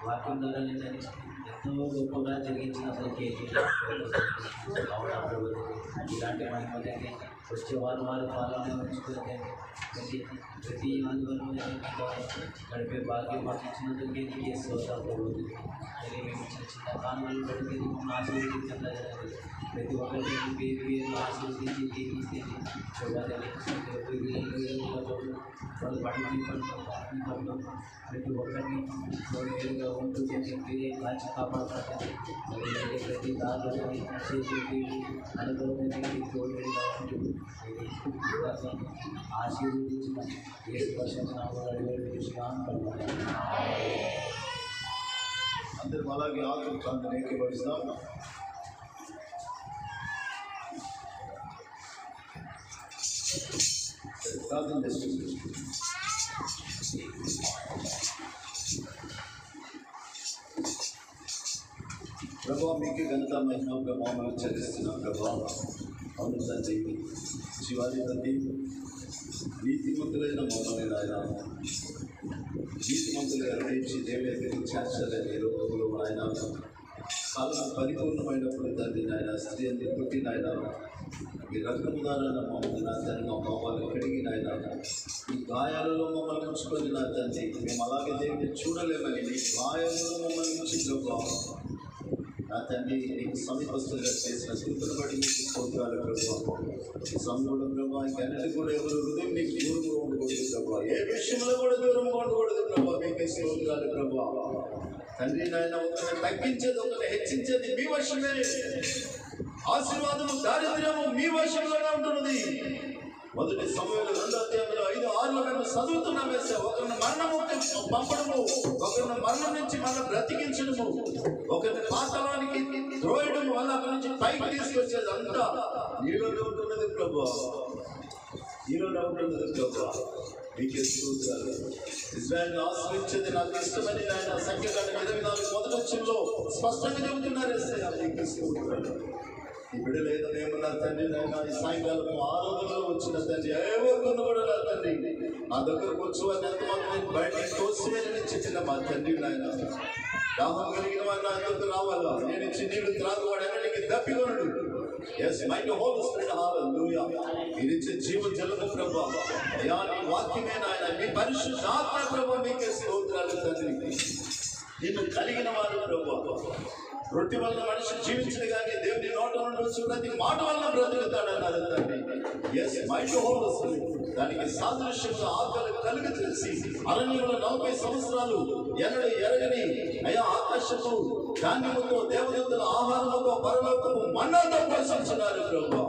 వాక్యం ద్వారానే ఎంతో గొప్పగా జరిగించినప్పటికీ ఇలాంటి మన మధ్యకి వచ్చే వారు పాలన ఉంచుకుంటే ప్రతి ఆదివారం గడిపే భాగ్యం మాకు ఇచ్చినందుకే నీకే స్తోత్రాలు. మేము ఇచ్చిన చిన్న కానుకలు బట్టి మమ్మల్ని ఆశీర్వదించండి. ప్రతి ఒక్కరికి పేరు పేరు ఆశీర్వదించి దీవించి వాళ్ళు పడికి పడడం ప్రతి ఒక్కరిని వేరుగా ఉంటూ కాచి కాపాడుతారు. ప్రతి దాదాపు అనుభవం తోడుగా ఉంటూ ఆశీర్వదించిన ఏ స్పర్శన అందరూ అలాగే ఆత్మకాంతిని ఏకీభవిస్తాం. ప్రార్థన చేసుకుంటాం. ప్రభా, మీకు ఘనత మహిమ ప్రభావం చెల్లిస్తున్నాం ప్రభా. అవును తండ్రి, శివాజీ తండ్రి, నీతిమంతులైన మమ్మల్ని ఆయన నీతిమంతులుగా గ్రహించి దేవుడి చేర్చాలని రోజులు ఆయన కాలం పరిపూర్ణమైనప్పుడు తండ్రి నాయన స్త్రీ అని పుట్టిన ఆయన మీ రక్తముదారన్న మమ్మల్ని నా తండ్రి మా పాపాలు కడిగిన ఆయన ఈ గాయాలలో మమ్మల్ని ఉంచుకొని నా తండ్రి మేము అలాగే దేవుడిని చూడలేమని నీ గాయాలలో మమ్మల్ని ఉంచి నా తండ్రి నీకు సమీపస్తులుగా చేసిన కృపను బట్టి నీకు స్తోత్రాలు ప్రభావ. ఈ సమయంలో ప్రభావ ఇంకన్నిటి కూడా ఎవరు హృదయం నీకు దూరంగా ఉండకూడదు ప్రభావ. ఏ విషయంలో కూడా దూరంగా ఉండకూడదు ప్రభావ. మీకే స్తోత్రాలు ప్రభావ. తండ్రి నాయన ఒకరిని తగ్గించేది ఒకరిని హెచ్చించేది మీ వశమే. ఆశీర్వాదము దారిద్ర్యము మీ వశంలోనే ఉంటున్నది. మొదటి సమయంలో 2వ అధ్యాయంలో 5-6 మేము చదువుతున్నాం. ఒకరిని మరణము పంపడము, ఒకరిని మరణం నుంచి మనం బ్రతికించడము, ఒకరిని పాతాళానికి ద్రోయడం వల్ల అక్కడి నుంచి పైకి తీసుకొచ్చేది అంతా నీలోనే ఉంటున్నది ప్రభువా, నీలోనే ఉంటున్నది ప్రభువా. మీకే స్తోత్రాలు. ఇజ్రాయెల్ని ఆశ్రయించేది నాకు ఇష్టమని ఆయన సంఖ్యాకాండం 24 మొదటి వచనంలో స్పష్టంగా చెబుతున్నారు. మీకే స్తోత్రాలు. ఈ బిడ్డలేదు ఏమన్నా తండ్రి నాయన ఈ సాయంకాలం ఆరాధనలో వచ్చిన తండ్రి ఎవరికొన్న కూడా నా తండ్రి నా దగ్గరకు వచ్చు అని ఎంతమంది బయటికి తోసివేనని చెప్పిన మా తండ్రి నాయన దాహం కలిగిన వారు నా దగ్గరకు రావాలా, నేను ఇచ్చి నీళ్లు త్రాగువాడు ఎన్నటికి తప్పికొనడు. Yes mind whole spirit hallelujah. మీరిచ్చే జీవ జలము ప్రభువా, అయ్యా నీ వాక్యమే నాయన, మీ పరిశుద్ధాత్మ ప్రభువా మీకే స్తోత్రాలు తండ్రి. నిన్ను కలిగిన వారు ప్రభువా, రొట్టె వల్ల మనిషి జీవించడు కానీ దేవుని నోట నుండి వచ్చి ప్రతి మాట వల్ల బ్రతుకుతాడన్నారు తండ్రి. Yes mind whole spirit. దానికి సాదృశ్యంగా ఆకలి కలుగ చేసి అరణ్యంలో 40 సంవత్సరాలు ఎన్నడూ ఎరగని అయ్యా ఆకాశము ధాన్యముతో దేవదూతల ఆహారముతో పరలోకము మన్నాతో పోషించినారు ప్రభువా.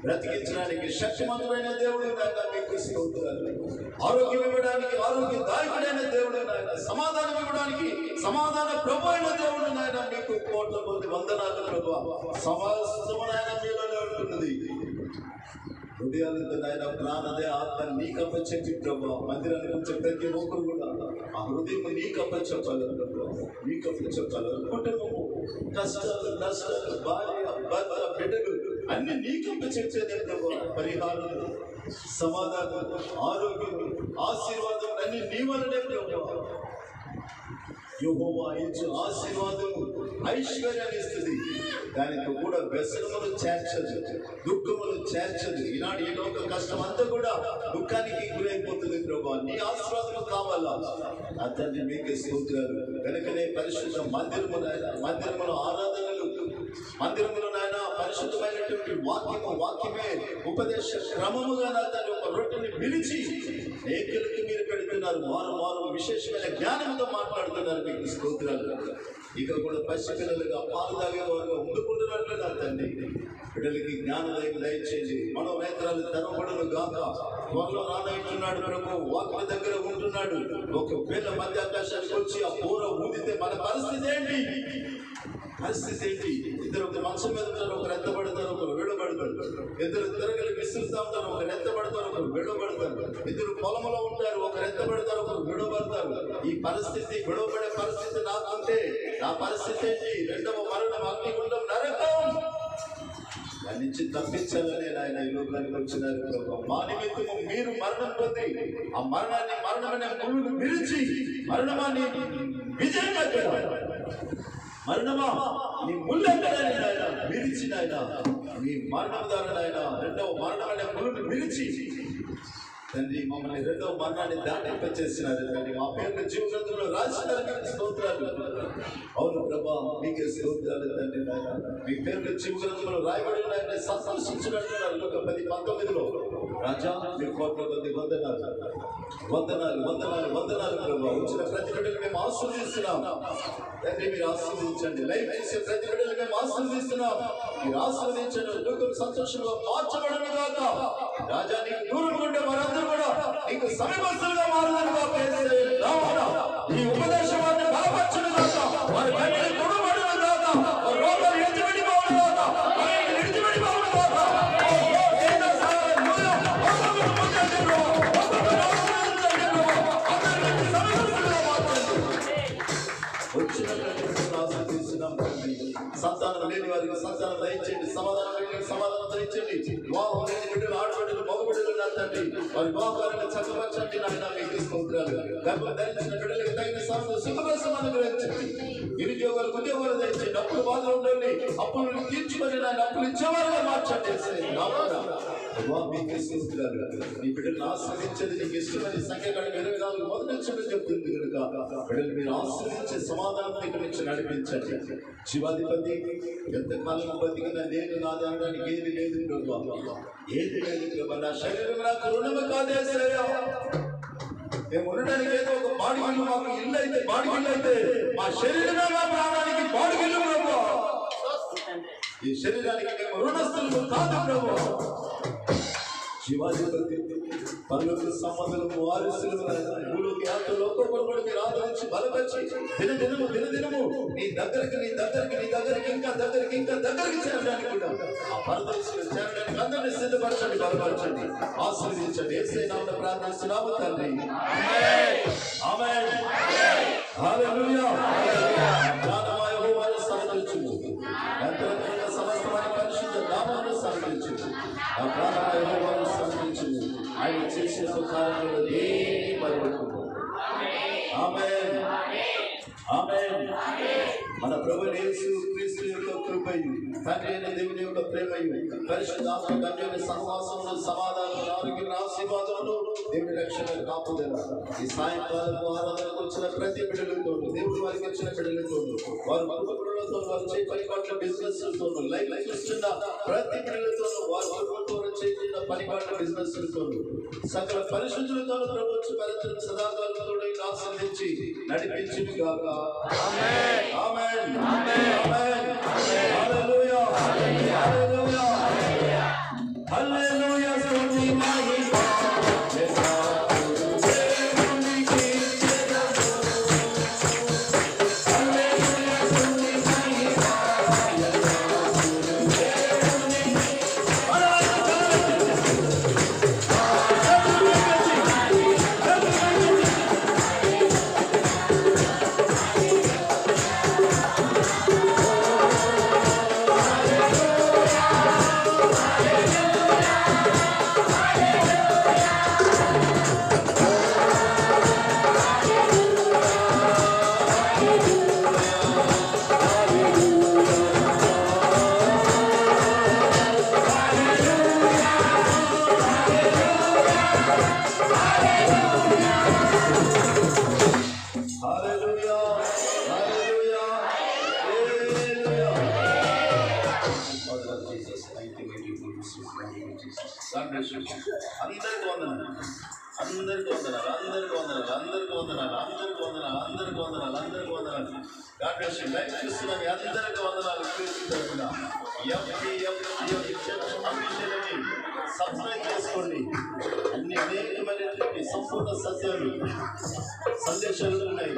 బ్రతికించడానికి శక్తిమంతుడైన దేవుడు నాయన మీకు స్తోత్రాలు. ఆరోగ్యం ఇవ్వడానికి ఆరోగ్యదాయకుడైన దేవుడు నాయన, సమాధానం ఇవ్వడానికి సమాధాన ప్రభు అయిన దేవుడు నాయన మీకు కోట్ల కొద్ది వందనాలు ప్రభువా. సమస్తము నాయన మీలోనే ఉంటున్నది. హృదయాలతో నాయన ప్రాణదే ఆత్మ నీకప్ప చెప్పి ప్రభావ మందిరానికి వచ్చే ప్రతి ఒక్కరు కూడా ఆ హృదయం నీకప్ప చెప్పాలి ప్రభావ, నీకప్ప చెప్పాలి. కుటుంబము కష్టాలు నష్టాలు భార్య భర్త బిడ్డలు అన్ని నీకప్ప చెప్పేదే ప్రభావ. పరిహారం సమాధానం ఆరోగ్యం ఆశీర్వాదం అన్ని నీ వల్లనే ప్రభావ. యెహోవా ఇచ్చు ఆశీర్వాదము ఐశ్వర్యాన్ని ఇస్తుంది, దానికి కూడా వ్యసనములు చేర్చదు, దుఃఖములు చేర్చదు. ఈనాడు ఈ లోక కష్టం అంతా కూడా దుఃఖానికి గురైపోతుంది ప్రభా. నీ ఆశీర్వాదము కావాలా నా తండ్రి మీకే స్తోత్రాలు. వెనకనే పరిశుద్ధ మందిరములో ఆరాధనలు, మందిరములో నాయన పరిశుద్ధమైనటువంటి వాక్యమే ఉపదేశ క్రమముగా నా తండ్రి ఒక రొట్టెని పిలిచి ఏకలకి మీరు పెడుతున్నారు. వారం విశేషమైన జ్ఞానంతో మాట్లాడుతున్నారు. మీకు స్తోత్రాలు. ఇక కూడా పసిపిల్లలుగా పాలు తాగేవారుగా ఉండుకుంటున్నట్లు నా తండ్రి బిడ్డలకి జ్ఞానోదయం దయచేసి మనోనేత్రాలు తెరవబడును గాక. త్వరలో రానంటున్నాడు ప్రభు, వాక్య దగ్గర ఉంటున్నాడు. ఒకవేళ మధ్య ఆకాశానికి వచ్చి ఆ పూర ఊదితే మన పరిస్థితి ఏంటి? ఇద్దరు ఒక మంచం మీద ఉంటారు, ఒకరు ఎత్తబడతారు, ఒకరు విడబడతారు. ఇద్దరు తిరగలి విసురుతూ ఉంటారు, ఒకరు ఎత్తబడతారు, ఒకరు విడబడతారు. ఇద్దరు పొలంలో ఉంటారు, ఒకరు ఎత్తబడతారు, ఒకరు విడబడతారు. ఈ పరిస్థితి విడవబడే పరిస్థితి నాకుంటే నా పరిస్థితి ఏంటి? రెండవ మరణం, అగ్నిగుండం, నరకం. దాని నుంచి తప్పించాలని ఆయన ఈ లోకానికి వచ్చినారు ప్రభు. మా నిమిత్తము మీరు మరణం పొంది ఆ మరణమనే ముళ్ళును విరిచి మరణమాన్ని విజయంగా మరణమా నీ ముళ్ళెక్కడని ఆయన విరిచిన ఆయన మీ మరణం ద్వారా ఆయన రెండవ మరణం అనే ముళ్ళును విరిచి తండ్రి మమ్మల్ని రెండవ మరణాన్ని దాటింపచేసినారు తండ్రి. మా పేర్లు జీవగ్రంథంలో రాసినారు. స్తోత్రాలు. అవును ప్రభా మీకే స్తోత్రాలు తండ్రి. మీ పేర్లు జీవగ్రంథంలో రాయబడి ఆయన సంతోషించినట్టున్నారు. 10:19 రాజా మీ కోట్ల కొద్ది వందనాలు ప్రభా. వచ్చిన ప్రతి బిడ్డలు మేము ఆశీర్వదిస్తున్నాం తండ్రి. మీరు ఆశీర్వదించండి. లైఫ్ చేసే ప్రతి బిడ్డలు మేము ఆశీర్వదిస్తున్నాం. మీరు ఆశీర్వదించండి. దుఃఖం సంతోషంగా మార్చబడను కాక. రాజా నీకు దూరం ఉండే వారందరూ కూడా నీకు సమీపస్తులుగా మారుదను కాక. ఈ ఉపదేశం వారిని బలపరచును కాక. వారి కంటిని కొనబడును కాక. వారి రోగాలు విడిచిపెట్టిపోవును కాక. వారిని విడిచిపెట్టిపోవును కాక. సంతానం లేని వారికి సంతానం దయచేయండి. సమాధానం లేని సమాధానం దయచేయండి. వివాహం లేని బిడ్డలు, ఆడబిడ్డలు, మగబిడ్డలు నచ్చండి. వారి వివాహాలను చక్కపరచండి. నాయన మీకు స్తోత్రాలు. గర్భం ధరించిన బిడ్డలకు తగిన సుఖప్రసవం అనుగ్రహించండి. నిరుద్యోగాలు ఉద్యోగాలు దయచేయండి. అప్పులు బాధలు ఉండండి. అప్పులను తీర్చుకొని నాయన అప్పులు ఇచ్చేవారుగా మార్చండి. మీకే స్తోత్రాలు. నీ బిడ్డలను ఆశ్రయించేది నీకు ఇష్టమని సంఖ్యాకాండం 24 మొదటి నుంచి చెప్తుంది కనుక బిడ్డలు మీరు ఆశ్రయించే సమాధానం ఇక్కడ నుంచి నడిపించండి. శివాధిపతి ఎంతకాలం బతికినా నేను నాది అనడానికి ఏది లేదు ప్రభా, ఏది లేదు ప్రభా. నా శరీరం నాకు రుణము కాదేసయ్యా. మేము ఉండడానికి ఏదో ఒక బాడిగిల్లు, మాకు ఇల్లు అయితే బాడిగిల్లు అయితే మా శరీరమే మా ప్రాణానికి బాడిగిల్లు ప్రభు. ఈ శరీరానికి మేము రుణస్థులు కాదు ప్రభు. శివాధిపతి పనులకు సంబంధులు వారసులు భూలోకి యాత్రలో ఒక్కొక్కరు మీరు ఆదరించి బలపరిచి దినదినము నీ దగ్గరికి ఇంకా దగ్గరికి చేరడానికి కూడా ఆ పరదర్శులు చేరడానికి అందరినీ సిద్ధపరచండి, బలపరచండి, ఆశీర్వదించండి. యేసయ్య నామమున ప్రార్థిస్తున్నాము తండ్రి. ఆమేన్. హల్లెలూయా. ప్రాణమయ యెహోవాను స్తోత్రించుము, ఎంతవరకు సమస్తమైన పరిశుద్ధ నామమును స్తోత్రించుము. ఆ ప్రాణమయ యెహోవాను స్తోత్రించుము, ఆయన చేసే సుకార్యములు దేని మరువకుము. ఆమేన్. ఆమేన్. మన ప్రభువైన యేసు క్రీస్తు యొక్క కృపయు, తండ్రి అయిన దేవుని యొక్క ప్రేమయు, పరిశుద్ధాత్మ కన్యక సహవాసమును, సమాధానమును, ఆరోగ్యమును, ఆశీర్వాదమును, దేవుని రక్షణ కాపుదల ఈ సాయంకాలపు ఆరాధనకు వచ్చిన ప్రతి బిడ్డలతో, దేవుడు వారికి వచ్చిన బిడ్డలతో, వారి కుటుంబాలతో, వారు చేయ పనిపాట్ల బిజినెస్లతో, లైఫ్ చూస్తున్న ప్రతి బిడ్డలతో, వారి కుటుంబంతో చేస్తున్న పనిపాట్ల బిజినెస్లతో, సకల పరిశుద్ధులతో ప్రభుత్వ పరిచయం సదాకాలంతో ఆశీర్వదించి నడిపించును గాక. ఆమేన్. ఆమేన్. ఆమేన్. హల్లెలూయా. హల్లెలూయా. హల్లెలూయా. స్తుతి మహిమ సబ్స్క్రైబ్ చేసుకోండి. అన్ని అనేకమైనటువంటి సంపూర్ణ సత్యాలు సందేశాలు ఉన్నాయి.